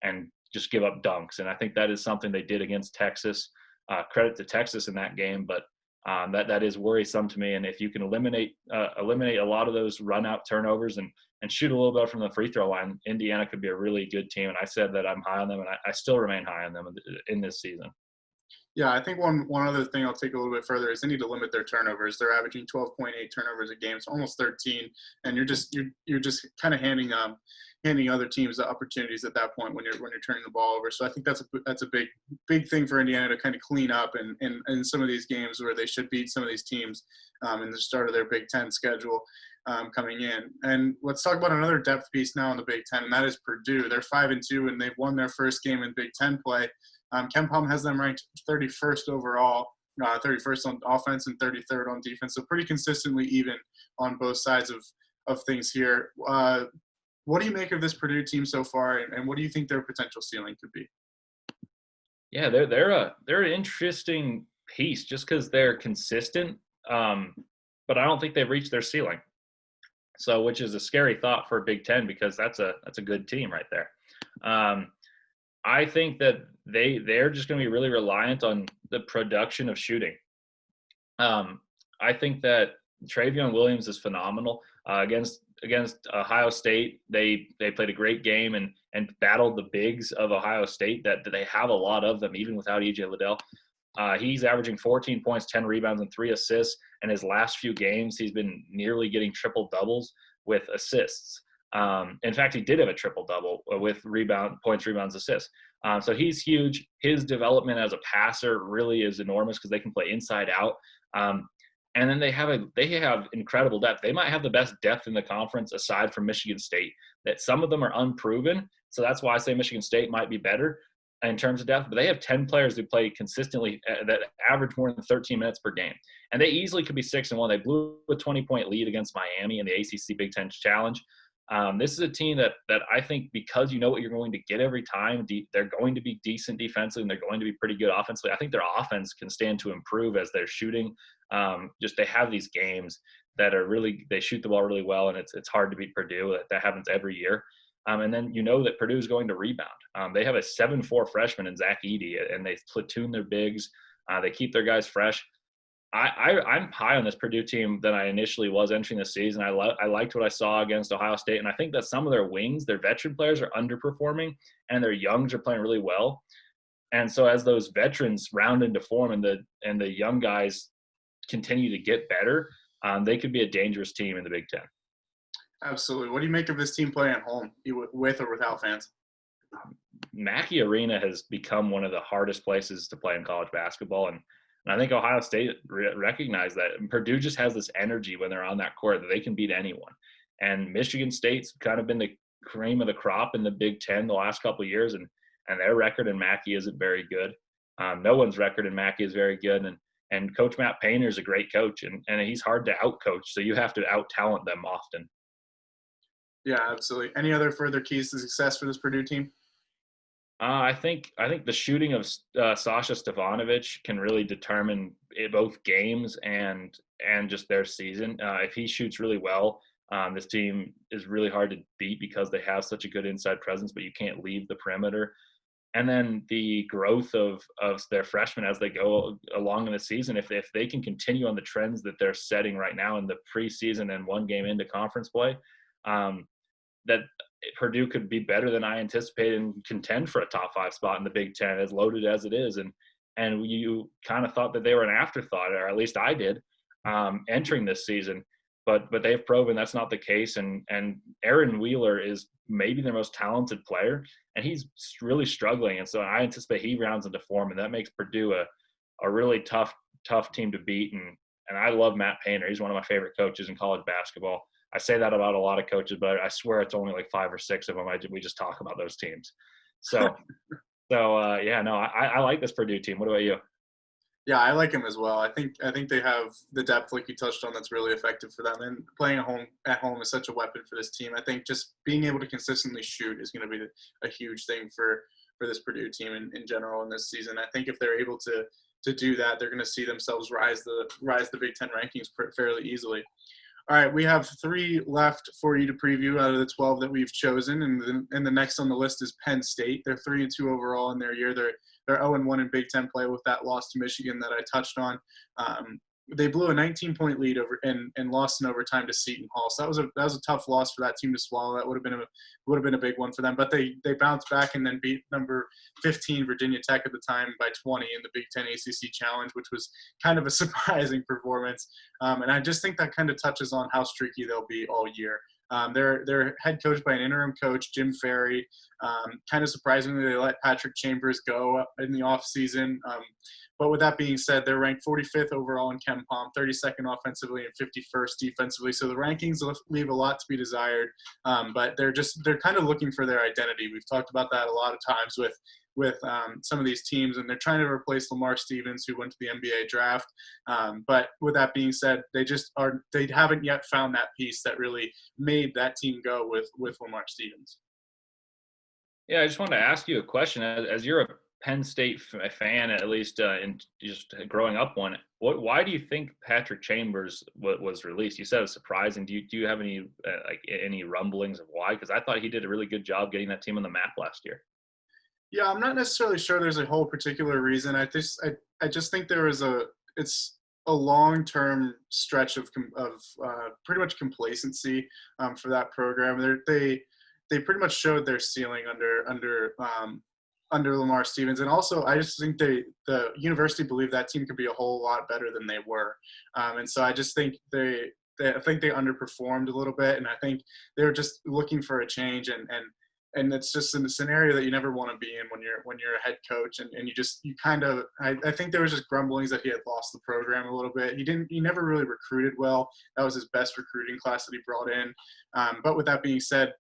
and just give up dunks. And I think that is something they did against Texas. Credit to Texas in that game, but that is worrisome to me. And if you can eliminate a lot of those run out turnovers and shoot a little bit from the free throw line, Indiana could be a really good team. And I said that I'm high on them, and I still remain high on them in this season. Yeah, I think one other thing I'll take a little bit further is they need to limit their turnovers. They're averaging 12.8 turnovers a game, so almost 13, and you're just kind of handing other teams the opportunities at that point when you're turning the ball over. So I think that's a big thing for Indiana to kind of clean up in some of these games where they should beat some of these teams in the start of their Big Ten schedule coming in. And let's talk about another depth piece now in the Big Ten, and that is Purdue. They're 5-2, and they've won their first game in Big Ten play. Ken Palm has them ranked 31st overall, 31st on offense and 33rd on defense. So pretty consistently even on both sides of things here. What do you make of this Purdue team so far, and what do you think their potential ceiling could be? Yeah, they're an interesting piece just because they're consistent, but I don't think they've reached their ceiling. So, which is a scary thought for Big Ten because that's a good team right there. I think that they're just going to be really reliant on the production of shooting. I think that Travion Williams is phenomenal against Ohio State. They played a great game and battled the bigs of Ohio State that they have a lot of them even without EJ Liddell. He's averaging 14 points, 10 rebounds, and 3 assists. And his last few games, he's been nearly getting triple doubles with assists. In fact, he did have a triple double with points, rebounds, assists. So he's huge. His development as a passer really is enormous because they can play inside out. And then they have incredible depth. They might have the best depth in the conference aside from Michigan State. That some of them are unproven, so that's why I say Michigan State might be better in terms of depth. But they have 10 players who play consistently that average more than 13 minutes per game, and they easily could be 6-1. They blew a 20-point lead against Miami in the ACC Big Ten Challenge. This is a team that I think because you know what you're going to get every time, they're going to be decent defensively and they're going to be pretty good offensively. I think their offense can stand to improve as they're shooting. Just they have these games that are really – they shoot the ball really well, and it's hard to beat Purdue. That happens every year. And then you know that Purdue is going to rebound. They have a 7'4" freshman in Zach Edey, and they platoon their bigs. They keep their guys fresh. I'm high on this Purdue team than I initially was entering the season. I liked what I saw against Ohio State, and I think that some of their wings, their veteran players, are underperforming, and their youngs are playing really well. And so as those veterans round into form and the young guys continue to get better, they could be a dangerous team in the Big Ten. Absolutely. What do you make of this team playing at home, with or without fans? Mackey Arena has become one of the hardest places to play in college basketball, and I think Ohio State recognized that. And Purdue just has this energy when they're on that court that they can beat anyone. And Michigan State's kind of been the cream of the crop in the Big Ten the last couple of years, and their record in Mackey isn't very good. No one's record in Mackey is very good. And Coach Matt Painter is a great coach, and he's hard to out-coach, so you have to out-talent them often. Yeah, absolutely. Any other further keys to success for this Purdue team? I think the shooting of Sasha Stefanovic can really determine both games and just their season. If he shoots really well, this team is really hard to beat because they have such a good inside presence, but you can't leave the perimeter. And then the growth of their freshmen as they go along in the season, if they can continue on the trends that they're setting right now in the preseason and one game into conference play, that Purdue could be better than I anticipated and contend for a top 5 spot in the Big Ten, as loaded as it is. And you kind of thought that they were an afterthought, or at least I did, entering this season. But they've proven that's not the case. And Aaron Wheeler is maybe their most talented player, and he's really struggling. And so I anticipate he rounds into form, and that makes Purdue a really tough team to beat. And I love Matt Painter. He's one of my favorite coaches in college basketball. I say that about a lot of coaches, but I swear it's only like 5 or 6 of them. We just talk about those teams. So I like this Purdue team. What about you? Yeah, I like him as well. I think they have the depth, like you touched on, that's really effective for them. And playing at home is such a weapon for this team. I think just being able to consistently shoot is going to be a huge thing for this Purdue team in general in this season. I think if they're able to do that, they're going to see themselves rise the Big Ten rankings fairly easily. All right, we have 3 left for you to preview out of the 12 that we've chosen, and the next on the list is Penn State. They're 3-2 overall in their year. They're 0-1 in Big Ten play with that loss to Michigan that I touched on. they blew a 19-point lead over and lost in overtime to Seton Hall. So that was a tough loss for that team to swallow. That would have been a big one for them. But they bounced back and then beat number 15 Virginia Tech at the time by 20 in the Big 10 ACC Challenge, which was kind of a surprising performance. And I just think that kind of touches on how streaky they'll be all year. They're head coached by an interim coach, Jim Ferry. Kind of surprisingly, they let Patrick Chambers go in the offseason. But with that being said, they're ranked 45th overall in KenPom, 32nd offensively and 51st defensively. So the rankings leave a lot to be desired. But they're kind of looking for their identity. We've talked about that a lot of times with some of these teams, and they're trying to replace Lamar Stevens, who went to the NBA draft. But with that being said, they haven't yet found that piece that really made that team go with Lamar Stevens. Yeah, I just wanted to ask you a question. As you're a Penn State fan, at least in just growing up one, why do you think Patrick Chambers was released? You said it was surprising. Do you have any rumblings of why? Because I thought he did a really good job getting that team on the map last year. Yeah, I'm not necessarily sure there's a whole particular reason. I just think it's a long-term stretch of pretty much complacency for that program. They pretty much showed their ceiling under Lamar Stevens, and also I just think the university believed that team could be a whole lot better than they were, and so I just think I think they underperformed a little bit, and I think they were just looking for a change, and it's just in a scenario that you never want to be in when you're a head coach, and I think there was just grumblings that he had lost the program a little bit. He never really recruited well. That was his best recruiting class that he brought in, but with that being said,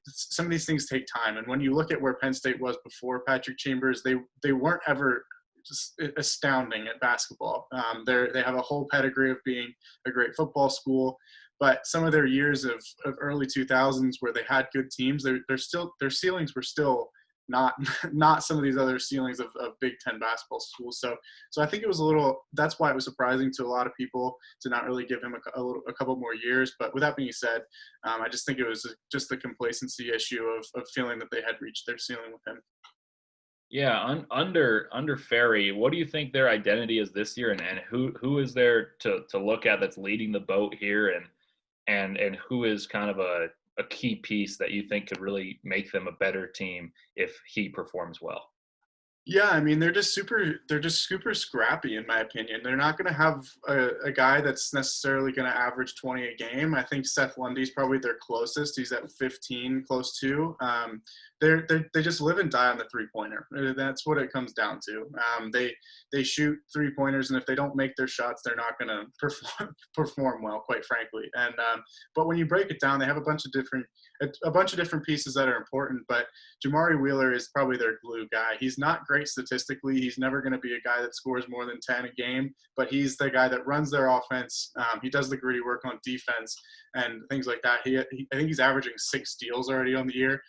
some of these things take time, and when you look at where Penn State was before Patrick Chambers, they weren't ever just astounding at basketball. They have a whole pedigree of being a great football school, but some of their years of early 2000s where they had good teams, their ceilings were still not some of these other ceilings of Big Ten basketball schools. So I think it was that's why it was surprising to a lot of people to not really give him a couple more years. But with that being said, I just think it was just the complacency issue of feeling that they had reached their ceiling with him. Yeah, under Ferry, what do you think their identity is this year, and who is there to look at that's leading the boat here, and who is kind of a key piece that you think could really make them a better team if he performs well? Yeah, I mean they're just super scrappy in my opinion. They're not going to have a guy that's necessarily going to average 20 a game. I think Seth Lundy's probably their closest. He's at 15, close to. They just live and die on the three-pointer. That's what it comes down to. They shoot three-pointers, and if they don't make their shots, they're not going to perform well, quite frankly. And but when you break it down, they have a bunch of different pieces that are important. But Jamari Wheeler is probably their glue guy. He's not great statistically. He's never going to be a guy that scores more than 10 a game, but he's the guy that runs their offense. He does the gritty work on defense and things like that. I think he's averaging 6 steals already on the year.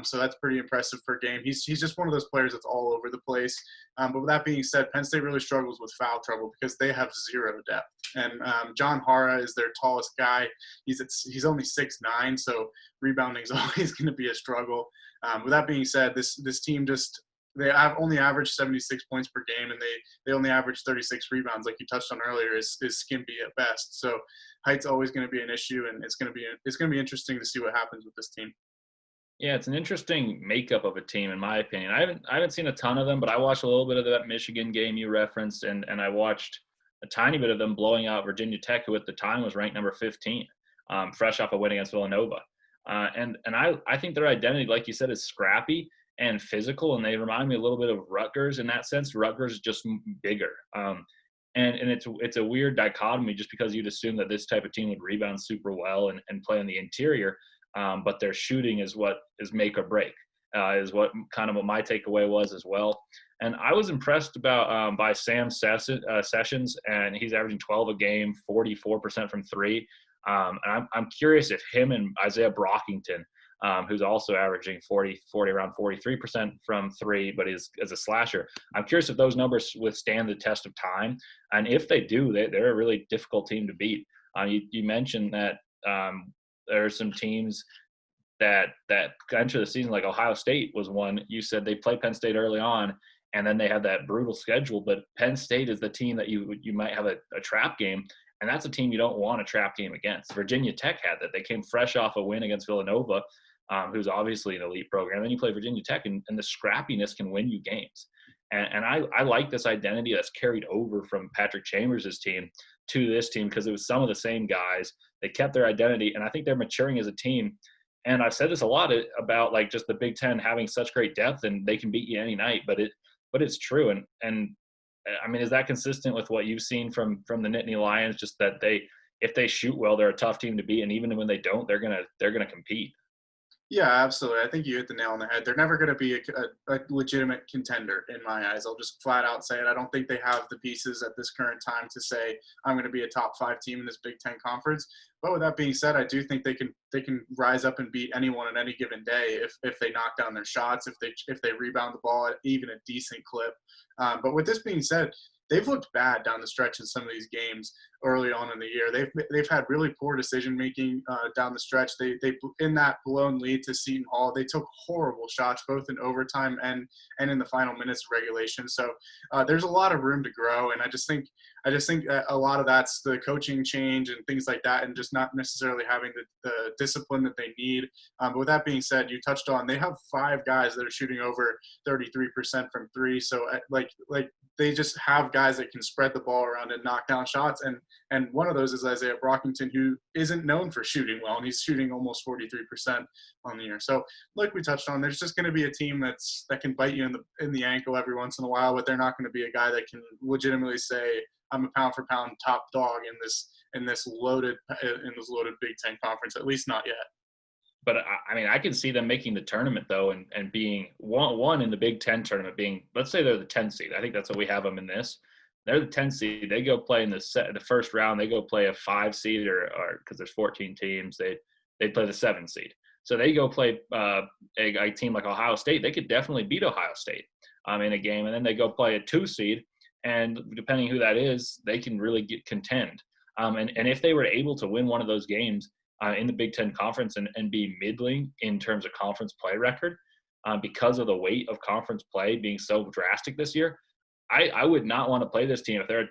So that's pretty impressive per game. He's just one of those players that's all over the place. But with that being said, Penn State really struggles with foul trouble because they have zero depth. And John Hara is their tallest guy. He's only 6'9", so rebounding is always going to be a struggle. With that being said, this team they have only averaged 76 points per game, and they only average 36 rebounds, like you touched on earlier, is skimpy at best. So height's always going to be an issue, and it's going to be interesting to see what happens with this team. Yeah, it's an interesting makeup of a team, in my opinion. I haven't seen a ton of them, but I watched a little bit of that Michigan game you referenced, and I watched a tiny bit of them blowing out Virginia Tech, who at the time was ranked number 15, fresh off a win against Villanova. And I think their identity, like you said, is scrappy and physical, and they remind me a little bit of Rutgers in that sense. Rutgers is just bigger. And it's a weird dichotomy just because you'd assume that this type of team would rebound super well and play on the interior. But their shooting is what is make or break, is what my takeaway was as well. And I was impressed by Sam Sessions, and he's averaging 12 a game, 44% from three. And I'm curious if him and Isaiah Brockington, who's also averaging 40 around 43% from three, but is as a slasher. I'm curious if those numbers withstand the test of time, and if they do, they're a really difficult team to beat. You mentioned that there are some teams that enter the season, like Ohio State was one. You said they played Penn State early on, and then they have that brutal schedule. But Penn State is the team that you might have a trap game, and that's a team you don't want a trap game against. Virginia Tech had that. They came fresh off a win against Villanova, who's obviously an elite program. Then you play Virginia Tech, and the scrappiness can win you games. And I like this identity that's carried over from Patrick Chambers' team to this team because it was some of the same guys. They kept their identity, and I think they're maturing as a team. And I've said this a lot about like just the Big Ten having such great depth, and they can beat you any night. But it's true. And I mean, is that consistent with what you've seen from the Nittany Lions? Just that if they shoot well, they're a tough team to beat, and even when they don't, they're gonna compete. Yeah, absolutely. I think you hit the nail on the head. They're never going to be a legitimate contender in my eyes. I'll just flat out say it. I don't think they have the pieces at this current time to say I'm going to be a top 5 team in this Big Ten conference. But with that being said, I do think they can rise up and beat anyone at any given day if they knock down their shots, if they rebound the ball at even a decent clip. But with this being said, they've looked bad down the stretch in some of these games early on in the year. They've had really poor decision making down the stretch. They in that blown lead to Seton Hall, they took horrible shots both in overtime and in the final minutes of regulation. So there's a lot of room to grow, and I just think that a lot of that's the coaching change and things like that, and just not necessarily having the discipline that they need. But with that being said, you touched on they have 5 guys that are shooting over 33% from 3. So like they just have guys that can spread the ball around and knock down shots. And one of those is Isaiah Brockington, who isn't known for shooting well, and he's shooting almost 43% on the year. So like we touched on, there's just going to be a team that can bite you in the ankle every once in a while, but they're not going to be a guy that can legitimately say, I'm a pound for pound top dog in this loaded Big Ten conference, at least not yet. But I mean, I can see them making the tournament though, and being one in the Big Ten tournament. Being, let's say they're the 10 seed. I think that's what we have them in this. They're the 10 seed. They go play in the first round. They go play a 5 seed, or because there's 14 teams, they play the 7 seed. So they go play a team like Ohio State. They could definitely beat Ohio State in a game, and then they go play a 2 seed. And depending who that is, they can really contend. And if they were able to win one of those games in the Big Ten Conference and be middling in terms of conference play record, because of the weight of conference play being so drastic this year, I would not want to play this team if they're a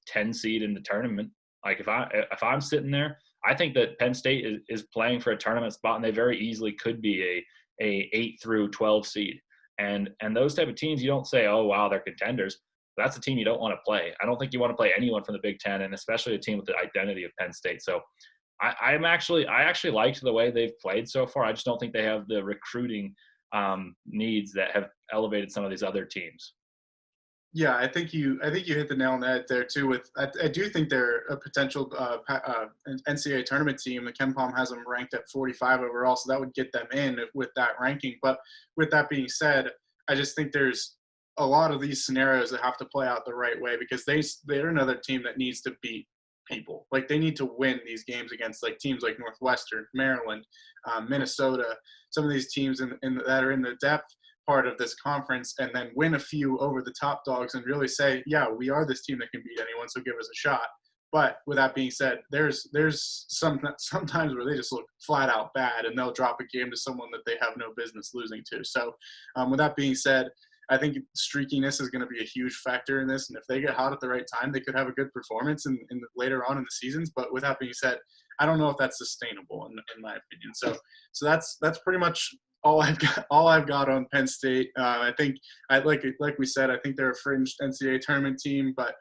10 seed in the tournament. Like if I'm sitting there, I think that Penn State is playing for a tournament spot, and they very easily could be a 8 through 12 seed. And those type of teams, you don't say, oh wow, they're contenders. That's a team you don't want to play. I don't think you want to play anyone from the Big Ten, and especially a team with the identity of Penn State. So I actually liked the way they've played so far. I just don't think they have the recruiting needs that have elevated some of these other teams. Yeah, I think you hit the nail on the head there too. I do think they're a potential NCAA tournament team. The KenPom has them ranked at 45 overall, so that would get them in with that ranking. But with that being said, I just think there's a lot of these scenarios that have to play out the right way, because they're another team that needs to beat people. Like, they need to win these games against like teams like Northwestern, Maryland, Minnesota, some of these teams that are in the depth part of this conference, and then win a few over the top dogs and really say, yeah, we are this team that can beat anyone, so give us a shot. But with that being said, there's sometimes where they just look flat out bad, and they'll drop a game to someone that they have no business losing to. So with that being said, I think streakiness is going to be a huge factor in this, and if they get hot at the right time, they could have a good performance later on in the seasons. But with that being said, I don't know if that's sustainable in my opinion. So that's pretty much all I've got on Penn State. I think like we said, I think they're a fringe NCAA tournament team, but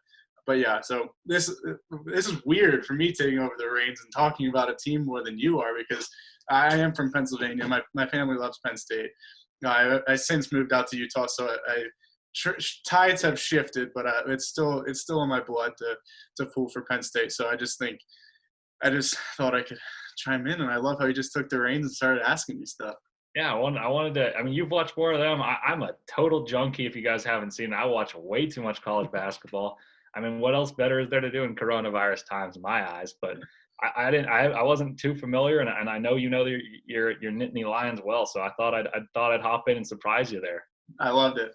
yeah. So this is weird for me taking over the reins and talking about a team more than you are, because I am from Pennsylvania. My family loves Penn State. I since moved out to Utah, so tides have shifted, but it's still in my blood to pull for Penn State. So I just thought I could chime in, and I love how you just took the reins and started asking me stuff. Yeah, I wanted to. I mean, you've watched more of them. I'm a total junkie. If you guys haven't seen, I watch way too much college basketball. I mean, what else better is there to do in coronavirus times, in my eyes? But I wasn't too familiar, and I know you know your Nittany Lions well, so I thought I'd hop in and surprise you there. I loved it.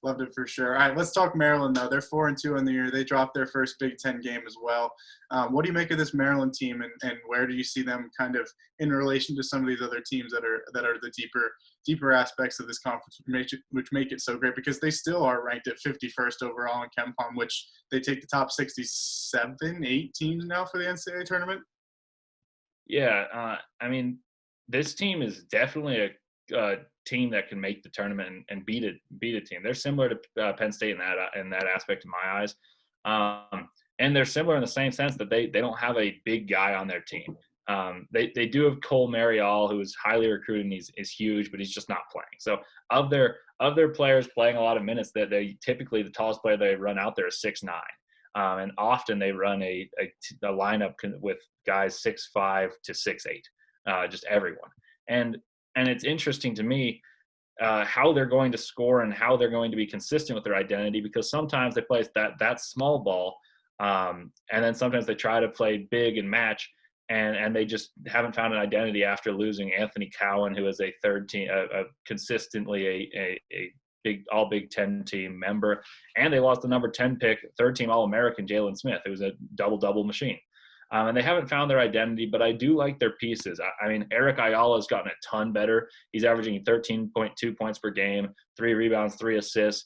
Loved it for sure. All right, let's talk Maryland though. They're 4-2 in the year. They dropped their first Big Ten game as well. What do you make of this Maryland team, and where do you see them kind of in relation to some of these other teams that are the deeper aspects of this conference, which make it so great, because they still are ranked at 51st overall in KenPom, which they take the top 67, 8 teams now for the NCAA tournament. Yeah, I mean, this team is definitely a team that can make the tournament and beat a team. They're similar to Penn State in that aspect in my eyes, and they're similar in the same sense that they don't have a big guy on their team. They do have Cole Marial, who is highly recruited and he's huge, but he's just not playing. So of their players playing a lot of minutes, that they typically the tallest player they run out there is 6'9". And often they run a lineup with guys 6'5" to 6'8", just everyone. And it's interesting to me how they're going to score and how they're going to be consistent with their identity, because sometimes they play that small ball, and then sometimes they try to play big and match, and they just haven't found an identity after losing Anthony Cowan, who is a third team, consistently a Big 10 team member, and they lost the number 10 pick, third team All-American Jalen Smith, who was a double machine. And they haven't found their identity, but I do like their pieces. I mean, Eric Ayala has gotten a ton better. He's averaging 13.2 points per game, 3 rebounds, 3 assists.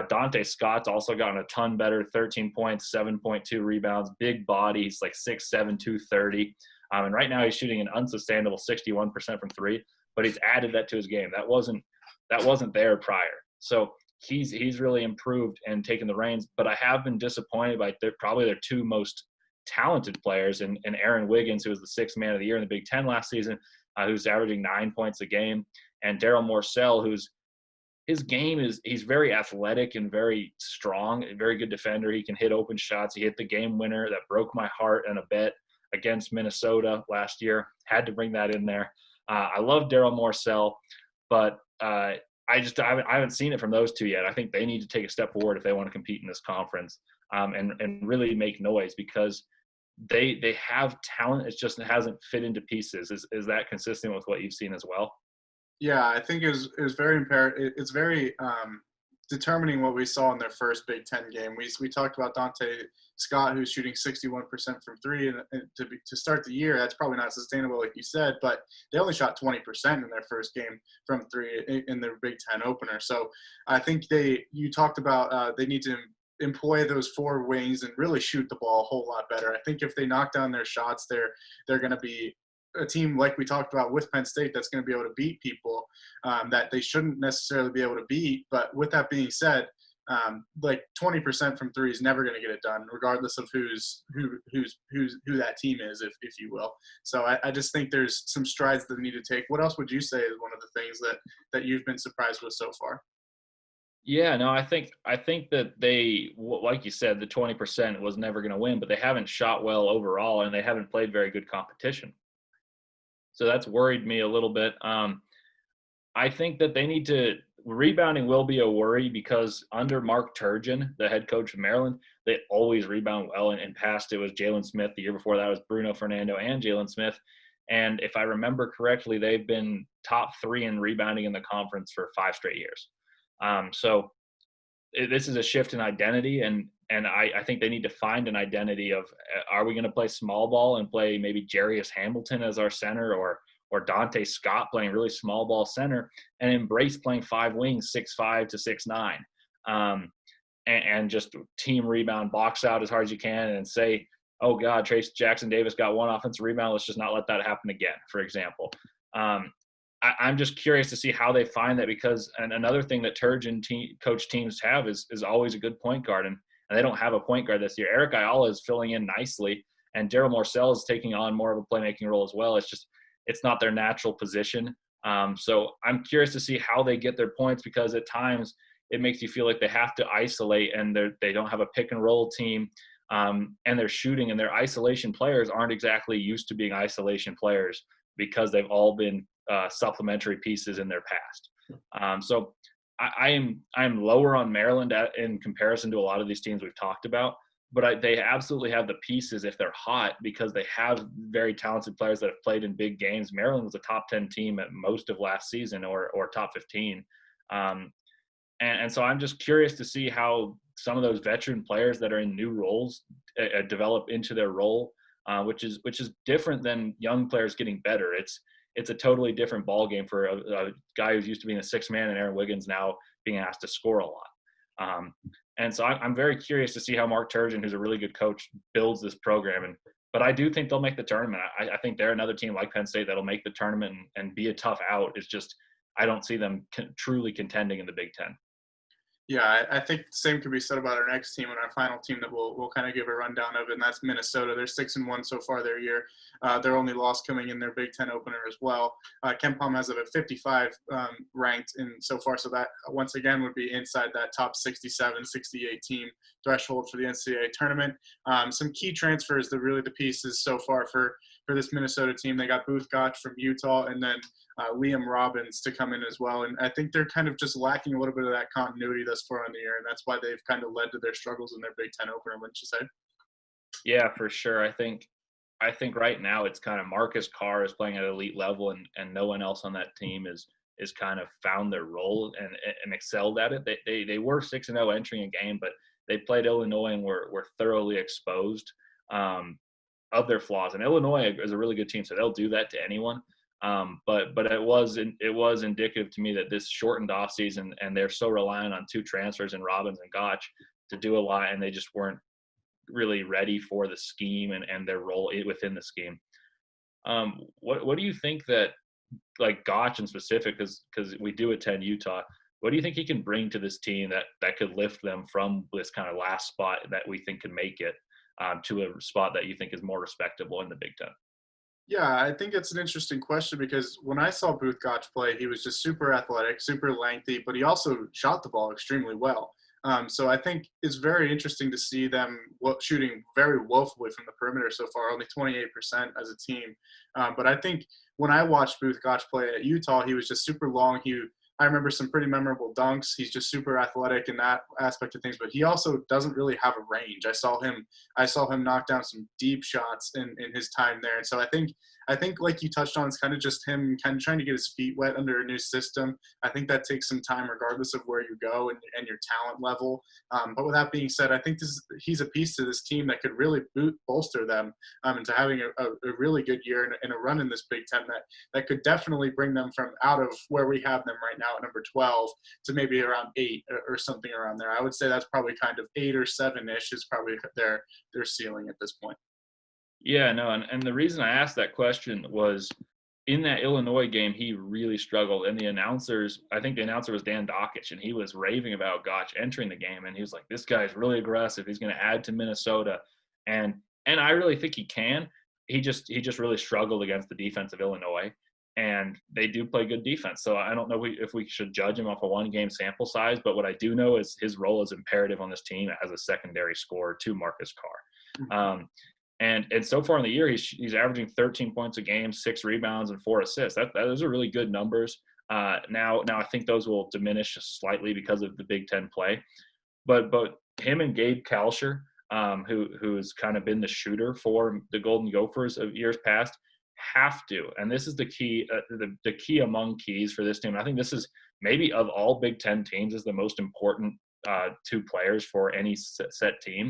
Dante Scott's also gotten a ton better, 13 points, 7.2 rebounds, big body. He's like 6'7", 230. And right now he's shooting an unsustainable 61% from 3, but he's added that to his game. That wasn't there prior. So he's really improved and taken the reins, but I have been disappointed by probably their 2 most talented players, and Aaron Wiggins, who was the 6th man of the year in the Big Ten last season, who's averaging 9 points a game, and Daryl Morcell, his game he's very athletic and very strong, a very good defender. He can hit open shots. He hit the game winner that broke my heart in a bet against Minnesota last year. Had to bring that in there. I love Daryl Morcell, but I haven't seen it from those 2 yet. I think they need to take a step forward if they want to compete in this conference, and really make noise, because they have talent. It just hasn't fit into pieces. Is that consistent with what you've seen as well? Yeah, I think it was very imperative. It's very determining what we saw in their first Big Ten game. We talked about Dante Scott, who's shooting 61% from 3, and to start the year, that's probably not sustainable, like you said. But they only shot 20% in their first game from 3 in their Big Ten opener. So I think you talked about they need to employ those 4 wings and really shoot the ball a whole lot better. I think if they knock down their shots, they're going to be a team, like we talked about with Penn State, that's going to be able to beat people that they shouldn't necessarily be able to beat. But with that being said, like 20% from 3 is never going to get it done, regardless of who that team is, if you will. So I just think there's some strides that they need to take. What else would you say is one of the things that you've been surprised with so far? Yeah, no, I think that they, like you said, the 20% was never going to win, but they haven't shot well overall, and they haven't played very good competition. So that's worried me a little bit. I think that they need to – rebounding will be a worry, because under Mark Turgeon, the head coach of Maryland, they always rebound well. And in past, it was Jalen Smith. The year before that was Bruno Fernando and Jalen Smith. And if I remember correctly, they've been top 3 in rebounding in the conference for 5 straight years. So this is a shift in identity, and I think they need to find an identity of, are we going to play small ball and play maybe Jarius Hamilton as our center, or Dante Scott playing really small ball center, and embrace playing 5 wings, 6'5" to 6'9", and just team rebound, box out as hard as you can, and say, oh God, Trace Jackson Davis got 1 offensive rebound. Let's just not let that happen again, for example. I'm just curious to see how they find that, because another thing that Turgeon coach teams have is always a good point guard, and they don't have a point guard this year. Eric Ayala is filling in nicely, and Daryl Morcell is taking on more of a playmaking role as well. It's not their natural position. So I'm curious to see how they get their points, because at times it makes you feel like they have to isolate, and they don't have a pick and roll team, and they're shooting, and their isolation players aren't exactly used to being isolation players, because they've all been supplementary pieces in their past. So I am lower on Maryland in comparison to a lot of these teams we've talked about, but they absolutely have the pieces if they're hot, because they have very talented players that have played in big games. Maryland was a top 10 team at most of last season, or top 15. And so I'm just curious to see how some of those veteran players that are in new roles develop into their role, which is different than young players getting better. It's a totally different ball game for a guy who's used to being a sixth man and Aaron Wiggins now being asked to score a lot. And so I'm very curious to see how Mark Turgeon, who's a really good coach, builds this program. But I do think they'll make the tournament. I think they're another team like Penn State that'll make the tournament and be a tough out. It's just I don't see them truly contending in the Big Ten. Yeah, I think the same could be said about our next team and our final team that we'll kind of give a rundown of, and that's Minnesota. They're 6-1 so far their year. Their only loss coming in their Big Ten opener as well. Ken Palm has it at 55 ranked in so far, so that once again would be inside that top 67, 68 team threshold for the NCAA tournament. Some key transfers, the pieces so far for this Minnesota team. They got Booth Gotch from Utah, and then Liam Robbins to come in as well. And I think they're kind of just lacking a little bit of that continuity thus far in the year, and that's why they've kind of led to their struggles in their Big Ten opener, wouldn't you say? Yeah, for sure. I think right now it's kind of Marcus Carr is playing at elite level, and no one else on that team is kind of found their role and excelled at it. They were 6-0 entering a game, but they played Illinois and were thoroughly exposed of their flaws. And Illinois is a really good team, so they'll do that to anyone. But it was indicative to me that this shortened off season, and they're so reliant on two transfers in Robbins and Gotch to do a lot, and they just weren't really ready for the scheme and their role within the scheme. What do you think that, like Gotch in specific, because we do attend Utah, what do you think he can bring to this team that could lift them from this kind of last spot that we think can make it to a spot that you think is more respectable in the Big Ten? Yeah, I think it's an interesting question because when I saw Booth Gotch play, he was just super athletic, super lengthy, but he also shot the ball extremely well. So I think it's very interesting to see them shooting very woefully from the perimeter so far, only 28% as a team. But I think when I watched Booth Gotch play at Utah, he was just super long. I remember some pretty memorable dunks. He's just super athletic in that aspect of things, but he also doesn't really have a range. I saw him knock down some deep shots in his time there. And so I think like you touched on, it's kind of just him kind of trying to get his feet wet under a new system. I think that takes some time regardless of where you go and your talent level. But with that being said, I think he's a piece to this team that could really bolster them into having a really good year and a run in this Big Ten that could definitely bring them from out of where we have them right now at number 12 to maybe around 8 or something around there. I would say that's probably kind of 8 or 7-ish is probably their ceiling at this point. Yeah, no, and the reason I asked that question was in that Illinois game, he really struggled. And I think the announcer was Dan Dockich, and he was raving about Gotch entering the game. And he was like, this guy's really aggressive. He's going to add to Minnesota. And I really think he can. He just really struggled against the defense of Illinois. And they do play good defense. So I don't know if we should judge him off a one-game sample size, but what I do know is his role is imperative on this team as a secondary scorer to Marcus Carr. Mm-hmm. And so far in the year, he's averaging 13 points a game, 6 rebounds, and 4 assists. Those are really good numbers. Now I think those will diminish slightly because of the Big Ten play. But him and Gabe Kalsher, who's kind of been the shooter for the Golden Gophers of years past, have to. And this is the key, the key among keys for this team. I think this is maybe of all Big Ten teams is the most important 2 players for any set team.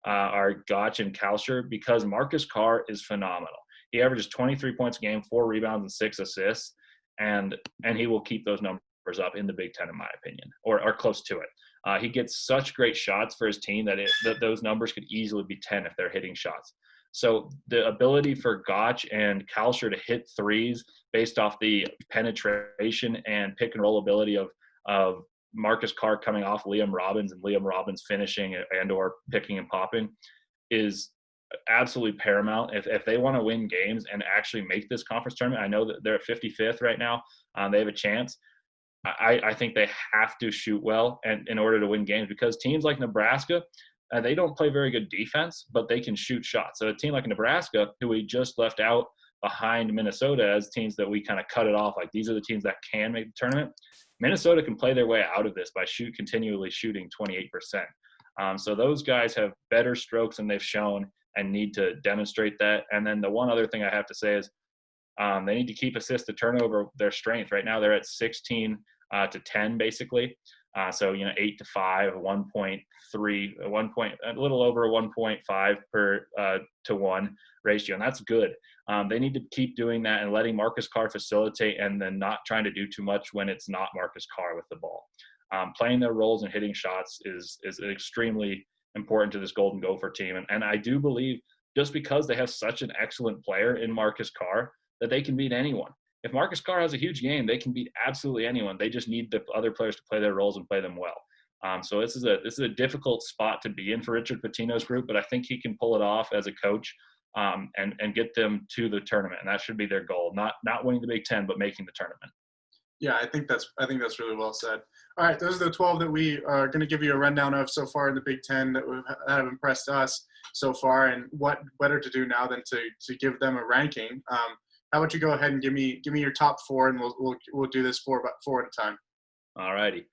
Are Gotch and Kalsher, because Marcus Carr is phenomenal. He averages 23 points a game, 4 rebounds, and 6 assists, and he will keep those numbers up in the Big Ten, in my opinion, or close to it. He gets such great shots for his team that those numbers could easily be 10 if they're hitting shots. So the ability for Gotch and Kalsher to hit threes based off the penetration and pick and roll ability of Marcus Carr coming off Liam Robbins and Liam Robbins finishing and or picking and popping is absolutely paramount. If they want to win games and actually make this conference tournament, I know that they're at 55th right now. They have a chance. I think they have to shoot well and in order to win games, because teams like Nebraska, they don't play very good defense, but they can shoot shots. So a team like Nebraska, who we just left out behind Minnesota as teams that we kind of cut it off, like these are the teams that can make the tournament. Minnesota can play their way out of this by continually shooting 28%. So those guys have better strokes than they've shown and need to demonstrate that. And then the one other thing I have to say is they need to keep assist to turnover their strength. Right now they're at 16 to 10 basically. So 8-5, 1.3, a little over 1.5 per to 1 ratio, and that's good. They need to keep doing that and letting Marcus Carr facilitate, and then not trying to do too much when it's not Marcus Carr with the ball. Playing their roles and hitting shots is extremely important to this Golden Gopher team, and I do believe just because they have such an excellent player in Marcus Carr that they can beat anyone. If Marcus Carr has a huge game, they can beat absolutely anyone. They just need the other players to play their roles and play them well. So this is a difficult spot to be in for Richard Pitino's group, but I think he can pull it off as a coach, and get them to the tournament. And that should be their goal, not winning the Big Ten, but making the tournament. Yeah, I think that's really well said. All right, those are the 12 that we are going to give you a rundown of so far in the Big Ten that have impressed us so far, and what better to do now than to give them a ranking. How about you go ahead and give me your top 4, and we'll do this four at a time. All righty.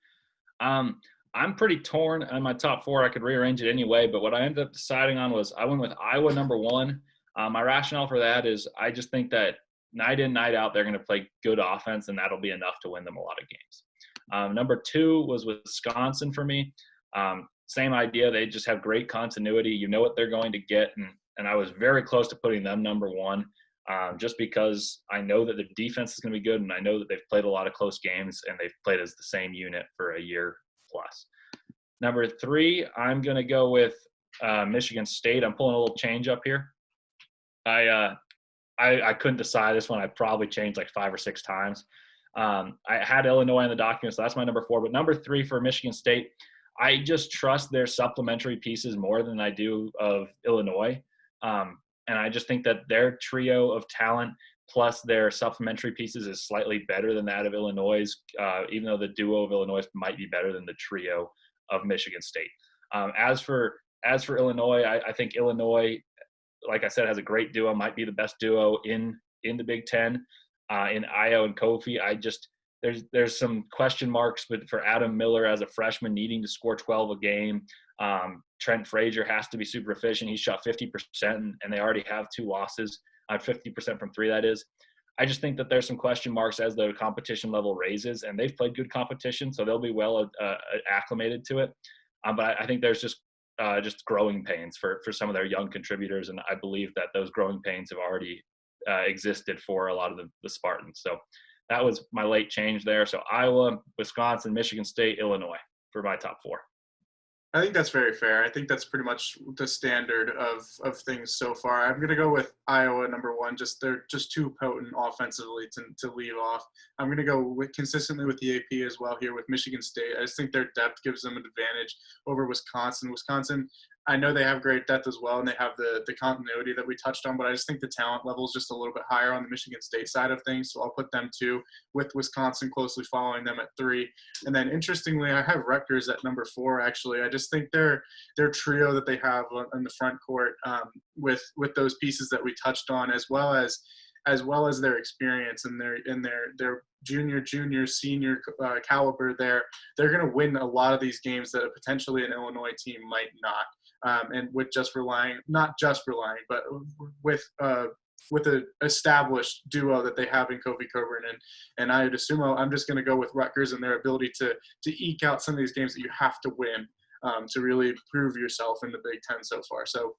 I'm pretty torn on my top 4. I could rearrange it anyway, but what I ended up deciding on was I went with Iowa number 1. My rationale for that is I just think that night in, night out, they're going to play good offense, and that'll be enough to win them a lot of games. Number 2 was Wisconsin for me. Same idea. They just have great continuity. You know what they're going to get, and I was very close to putting them number 1. Just because I know that the defense is going to be good, and I know that they've played a lot of close games, and they've played as the same unit for a year plus. Number 3, I'm going to go with Michigan State. I'm pulling a little change up here. I couldn't decide this one. I probably changed like 5 or 6 times. I had Illinois in the document, so that's my number 4. But number 3 for Michigan State, I just trust their supplementary pieces more than I do of Illinois. And I just think that their trio of talent plus their supplementary pieces is slightly better than that of Illinois', even though the duo of Illinois might be better than the trio of Michigan State. As for Illinois, I think Illinois, like I said, has a great duo, might be the best duo in the Big Ten. In Io and Kofi, there's some question marks, but for Adam Miller as a freshman needing to score 12 a game. Trent Frazier has to be super efficient. He shot 50%, and they already have 2 losses, 50% from 3, that is. I just think that there's some question marks as the competition level raises, and they've played good competition, so they'll be well acclimated to it. But I think there's just growing pains for some of their young contributors, and I believe that those growing pains have already existed for a lot of the Spartans. So that was my late change there. So Iowa, Wisconsin, Michigan State, Illinois for my top 4. I think that's very fair. I think that's pretty much the standard of things so far. I'm going to go with Iowa number 1. They're just too potent offensively to leave off. I'm going to go consistently with the AP as well here with Michigan State. I just think their depth gives them an advantage over Wisconsin. Wisconsin, I know they have great depth as well, and they have the continuity that we touched on, but I just think the talent level is just a little bit higher on the Michigan State side of things, so I'll put them 2, with Wisconsin closely following them at 3. And then, interestingly, I have Rutgers at number 4, actually. I just think their trio that they have on the front court, with those pieces that we touched on, as well as their experience and their junior, senior caliber there, they're going to win a lot of these games that potentially an Illinois team might not. And with not just relying, but with an established duo that they have in Kofi Coburn and I assume I'm just going to go with Rutgers and their ability to eke out some of these games that you have to win to really prove yourself in the Big Ten so far. So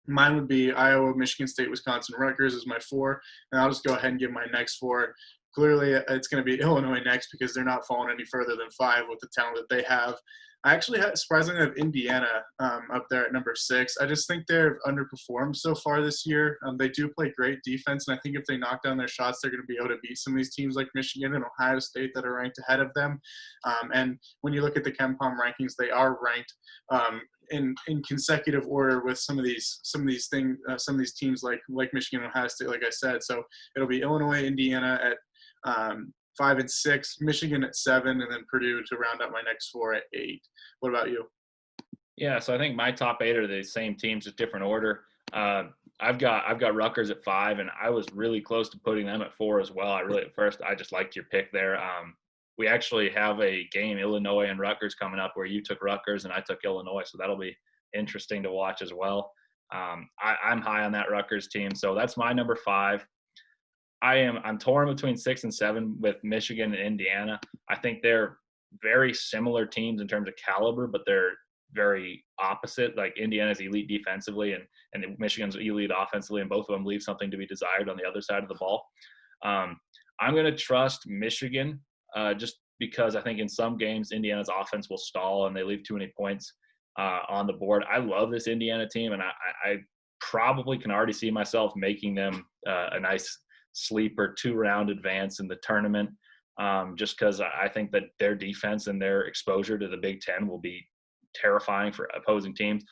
mine would be Iowa, Michigan State, Wisconsin, Rutgers is my 4, and I'll just go ahead and give my next 4. Clearly, it's going to be Illinois next because they're not falling any further than 5 with the talent that they have. I actually surprisingly have Indiana up there at number 6. I just think they've underperformed so far this year. They do play great defense, and I think if they knock down their shots, they're going to be able to beat some of these teams like Michigan and Ohio State that are ranked ahead of them. And when you look at the KenPom rankings, they are ranked in consecutive order with some of these teams like Michigan and Ohio State, like I said. So it'll be Illinois, Indiana at 5 and 6, Michigan at 7, and then Purdue to round out my next 4 at 8. What about you? Yeah, so I think my top 8 are the same teams, just different order. I've got Rutgers at 5, and I was really close to putting them at 4 as well. I just liked your pick there. We actually have a game, Illinois and Rutgers, coming up where you took Rutgers and I took Illinois, so that'll be interesting to watch as well. I'm high on that Rutgers team, so that's my number 5. I'm torn between 6 and 7 with Michigan and Indiana. I think they're very similar teams in terms of caliber, but they're very opposite. Like Indiana's elite defensively and Michigan's elite offensively, and both of them leave something to be desired on the other side of the ball. I'm going to trust Michigan just because I think in some games Indiana's offense will stall and they leave too many points on the board. I love this Indiana team, and I probably can already see myself making them a nice sleeper 2-round advance in the tournament, just because I think that their defense and their exposure to the Big Ten will be terrifying for opposing teams.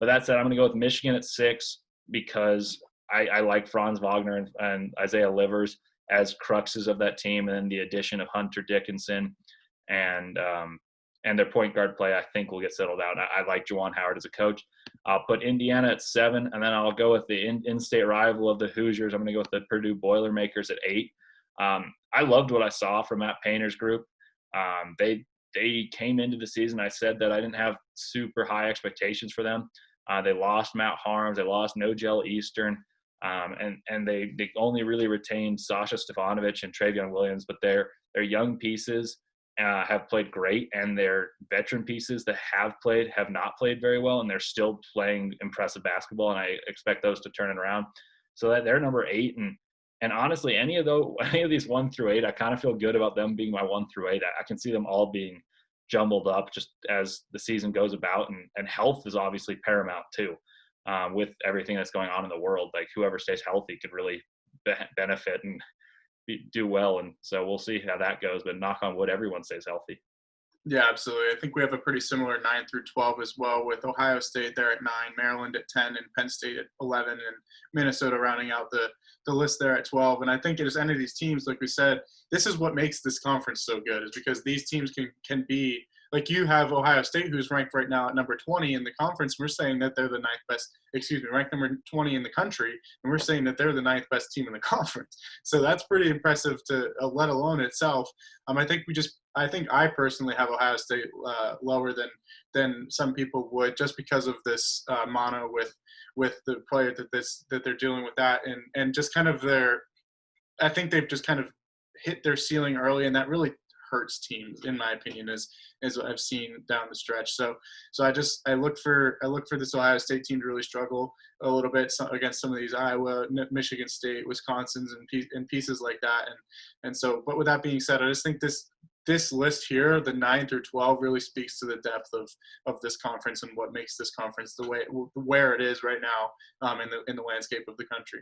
But that said, I'm going to go with Michigan at 6 because I like Franz Wagner and Isaiah Livers as cruxes of that team, and then the addition of Hunter Dickinson and their point guard play, I think, will get settled out. I like Juwan Howard as a coach. I'll put Indiana at 7, and then I'll go with the in-state rival of the Hoosiers. I'm going to go with the Purdue Boilermakers at 8. I loved what I saw from Matt Painter's group. They came into the season. I said that I didn't have super high expectations for them. They lost Matt Harms. They lost Nogel Eastern. And they only really retained Sasha Stefanovic and Travion Williams, but their young pieces have played great, and their veteran pieces that have not played very well, and they're still playing impressive basketball, and I expect those to turn it around. So that they're number 8, and honestly, any of these 1 through 8, I kind of feel good about them being my 1 through 8. I can see them all being jumbled up just as the season goes about, and health is obviously paramount too. With everything that's going on in the world, like whoever stays healthy could really benefit and do well. And so we'll see how that goes, but knock on wood, everyone stays healthy. Yeah, absolutely. I think we have a pretty similar 9 through 12 as well, with Ohio State there at 9, Maryland at 10, and Penn State at 11, and Minnesota rounding out the list there at 12. And I think as any of these teams, like we said, this is what makes this conference so good, is because these teams can be – like you have Ohio State, who's ranked right now at number 20 in the conference. We're saying that they're the ranked number 20 in the country, and we're saying that they're the 9th best team in the conference. So that's pretty impressive to let alone itself. I think I personally have Ohio State lower than some people would, just because of this mono with the player that they're dealing with that, and just kind of I think they've just kind of hit their ceiling early, and that really hurts teams, in my opinion, as what I've seen down the stretch. So I look for this Ohio State team to really struggle a little bit against some of these Iowa, Michigan State, Wisconsin's, and pieces like that. And so, but with that being said, I just think this list here, the 9 through 12, really speaks to the depth of this conference and what makes this conference where it is right now in the landscape of the country.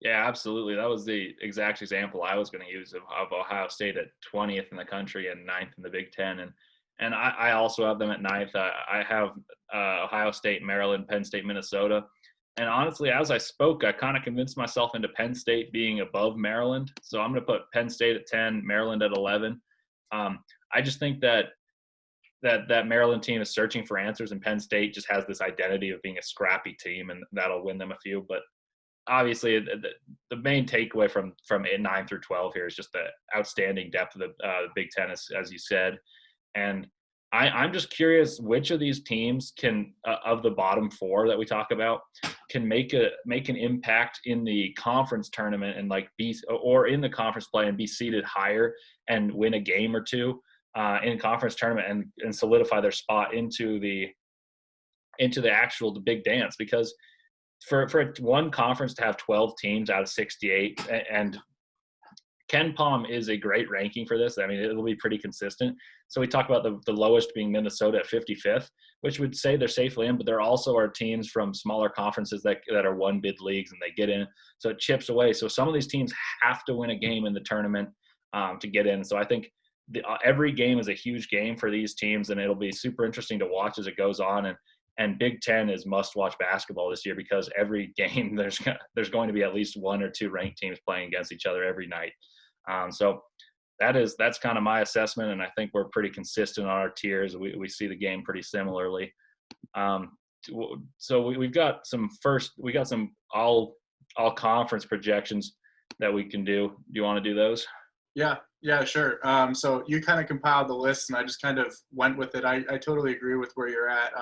Yeah, absolutely. That was the exact example I was going to use of Ohio State at 20th in the country and 9th in the Big Ten. And I also have them at 9th. I have Ohio State, Maryland, Penn State, Minnesota. And honestly, as I spoke, I kind of convinced myself into Penn State being above Maryland. So I'm going to put Penn State at 10, Maryland at 11. I just think that Maryland team is searching for answers, and Penn State just has this identity of being a scrappy team, and that'll win them a few. But obviously, the main takeaway from 9 through 12 here is just the outstanding depth of the Big Ten, as you said. And I'm just curious which of these teams can, of the bottom 4 that we talk about, can make an impact in the conference tournament and or in the conference play and be seated higher and win a game or two in conference tournament and solidify their spot into the big dance. Because for one conference to have 12 teams out of 68, and KenPom is a great ranking for this. I mean, it'll be pretty consistent. So we talk about the lowest being Minnesota at 55th, which would say they're safely in, but there also are teams from smaller conferences that are 1-bid leagues, and they get in. So it chips away. So some of these teams have to win a game in the tournament to get in. So I think every game is a huge game for these teams, and it'll be super interesting to watch as it goes on. And Big Ten is must-watch basketball this year, because every game there's going to be at least 1 or 2 ranked teams playing against each other every night. So that's kind of my assessment, and I think we're pretty consistent on our tiers. We see the game pretty similarly. So we've got some all conference projections that we can do. Do you want to do those? Yeah, sure. So you kind of compiled the list, and I just kind of went with it. I totally agree with where you're at.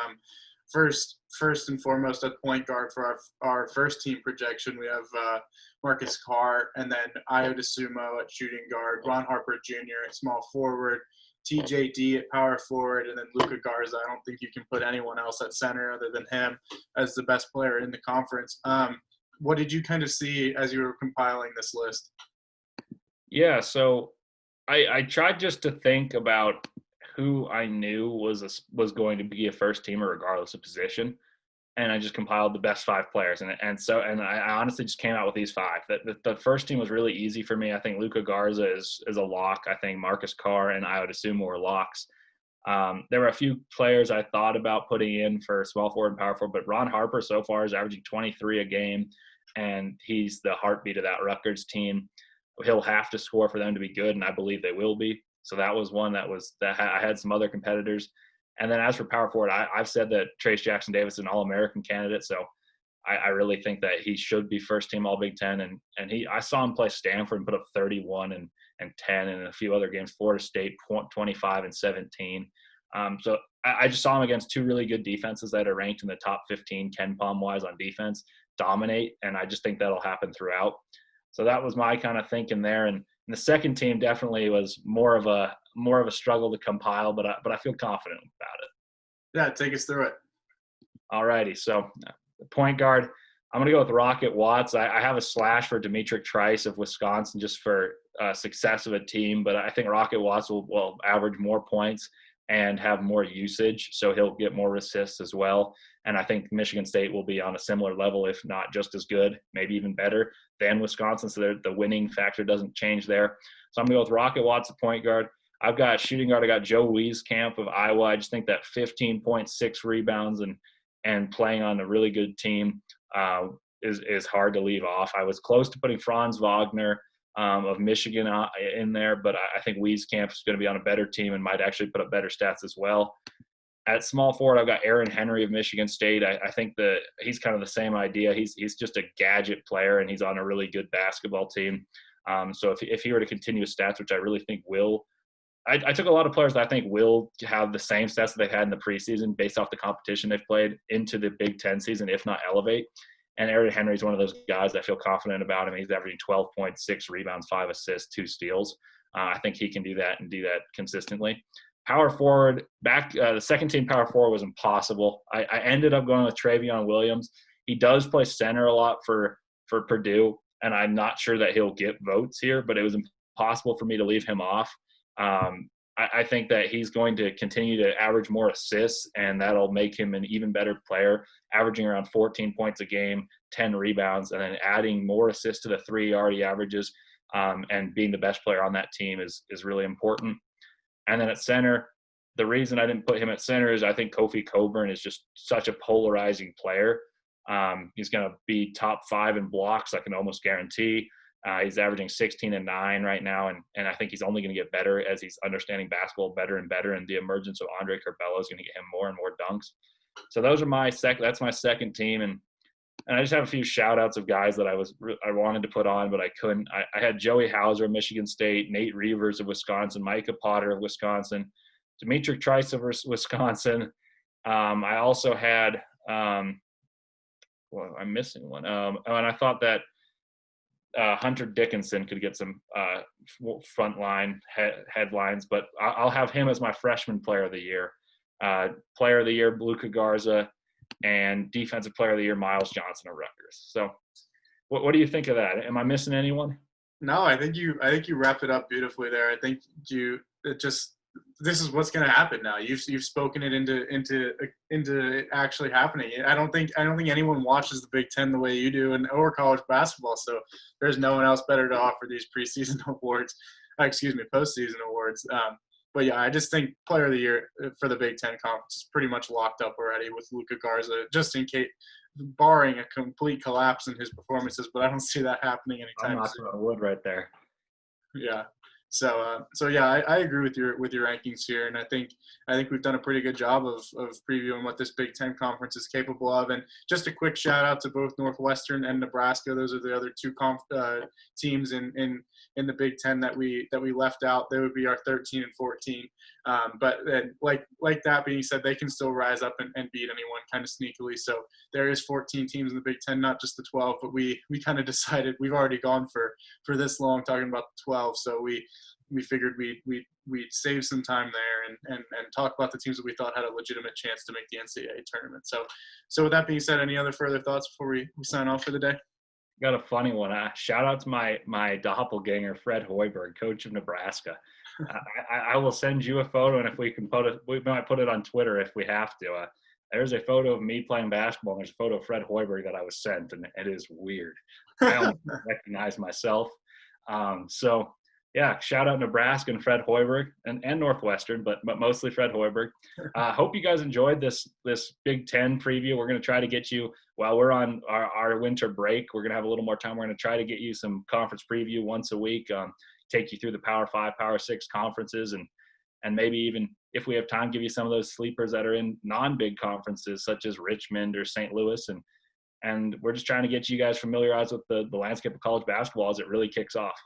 First and foremost, at point guard for our first team projection, we have Marcus Carr, and then Ayo DeSumo at shooting guard, Ron Harper Jr. at small forward, TJD at power forward, and then Luka Garza. I don't think you can put anyone else at center other than him as the best player in the conference. What did you kind of see as you were compiling this list? Yeah, so I tried just to think about who I knew was going to be a first teamer regardless of position, and I just compiled the best 5 players, and I honestly just came out with these 5. That the first team was really easy for me. I think Luka Garza is a lock. I think Marcus Carr and I would assume were locks. There were a few players I thought about putting in for small forward and power forward, but Ron Harper so far is averaging 23 a game, and he's the heartbeat of that Rutgers team. He'll have to score for them to be good, and I believe they will be. So that was one that I had some other competitors. And then as for power forward, I've said that Trace Jackson Davis is an All-American candidate, so I really think that he should be first team All Big Ten. And I saw him play Stanford and put up 31 and 10 and a few other games. Florida State 25 and 17. So I just saw him against 2 really good defenses that are ranked in the top 15 Ken Palm wise on defense dominate, and I just think that'll happen throughout. So that was my kind of thinking there. And the second team definitely was more of a struggle to compile, but I feel confident about it. Yeah, take us through it. All righty. So point guard, I'm going to go with Rocket Watts. I have a slash for Demetric Trice of Wisconsin just for success of a team, but I think Rocket Watts will average more points and have more usage, so he'll get more assists as well. And I think Michigan State will be on a similar level, if not just as good, maybe even better than Wisconsin. So the winning factor doesn't change there. So I'm going to go with Rocket Watts at point guard. I've got shooting guard. I got Joe Wieskamp of Iowa. I just think that 15.6 rebounds and playing on a really good team is hard to leave off. I was close to putting Franz Wagner of Michigan in there, but I think Wieskamp is going to be on a better team and might actually put up better stats as well. At small forward, I've got Aaron Henry of Michigan State. I think that he's kind of the same idea. He's just a gadget player, and he's on a really good basketball team. So if he were to continue his stats, which I really think will, I took a lot of players that I think will have the same stats that they've had in the preseason based off the competition they've played into the Big Ten season, if not elevate. And Aaron Henry is one of those guys I feel confident about him. He's averaging 12.6 rebounds, 5 assists, 2 steals. I think he can do that and do that consistently. Power forward, the second team power forward was impossible. I ended up going with Travion Williams. He does play center a lot for Purdue, and I'm not sure that he'll get votes here, but it was impossible for me to leave him off. I think that he's going to continue to average more assists, and that'll make him an even better player, averaging around 14 points a game, 10 rebounds, and then adding more assists to the 3 he already averages, and being the best player on that team is really important. And then at center, the reason I didn't put him at center is I think Kofi Coburn is just such a polarizing player. He's going to be top 5 in blocks, I can almost guarantee. He's averaging 16 and 9 right now, and I think he's only going to get better as he's understanding basketball better and better, and the emergence of Andre Curbelo is going to get him more and more dunks. So those are that's my second team, and I just have a few shout-outs of guys that I wanted to put on, but I couldn't. I had Joey Hauser of Michigan State, Nate Reavers of Wisconsin, Micah Potter of Wisconsin, Demetric Trice of Wisconsin. I also had I'm missing one. And I thought that Hunter Dickinson could get some frontline headlines, but I'll have him as my freshman player of the year. Player of the year, Luka Garza, and defensive player of the year, Miles Johnson of Rutgers. So what do you think of that? Am I missing anyone? No, I think you wrapped it up beautifully there. I think this is what's going to happen now. You've spoken it into it actually happening. I don't think anyone watches the Big Ten the way you do, or college basketball. So there's no one else better to offer these postseason awards. But yeah, I just think player of the year for the Big Ten conference is pretty much locked up already with Luka Garza, just in case, barring a complete collapse in his performances. But I don't see that happening anytime soon. I'm knocking on wood right there. Yeah. So yeah, I agree with your rankings here, and I think we've done a pretty good job of previewing what this Big Ten conference is capable of. And just a quick shout out to both Northwestern and Nebraska. Those are the other 2 teams in the Big Ten that we left out. They would be our 13 and 14. But then, like that being said, they can still rise up and beat anyone kind of sneakily. So there is 14 teams in the Big Ten, not just the 12. But we kind of decided we've already gone for this long talking about the 12. So we we figured we'd save some time there and talk about the teams that we thought had a legitimate chance to make the NCAA tournament. So with that being said, any other further thoughts before we sign off for the day? Got a funny one. Shout out to my doppelganger, Fred Hoiberg, coach of Nebraska. I will send you a photo, and if we can we might put it on Twitter if we have to. There's a photo of me playing basketball, and there's a photo of Fred Hoiberg that I was sent, and it is weird. I don't recognize myself. So, yeah, shout out Nebraska and Fred Hoiberg and Northwestern, but mostly Fred Hoiberg. Hope you guys enjoyed this Big 10 preview. We're going to try to get you, while we're on our winter break, we're going to have a little more time. We're going to try to get you some conference preview once a week, take you through the Power 5, Power 6 conferences, and maybe even, if we have time, give you some of those sleepers that are in non-big conferences such as Richmond or St. Louis. And we're just trying to get you guys familiarized with the landscape of college basketball as it really kicks off.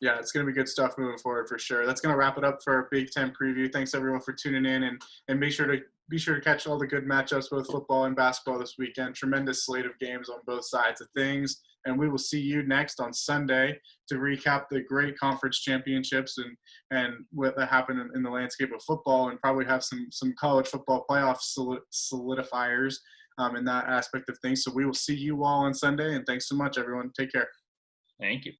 Yeah, it's going to be good stuff moving forward for sure. That's going to wrap it up for our Big 10 preview. Thanks everyone for tuning in, and be sure to catch all the good matchups, both football and basketball this weekend. Tremendous slate of games on both sides of things. And we will see you next on Sunday to recap the great conference championships and what happened in the landscape of football, and probably have some college football playoff solidifiers in that aspect of things. So we will see you all on Sunday, and thanks so much, everyone. Take care. Thank you.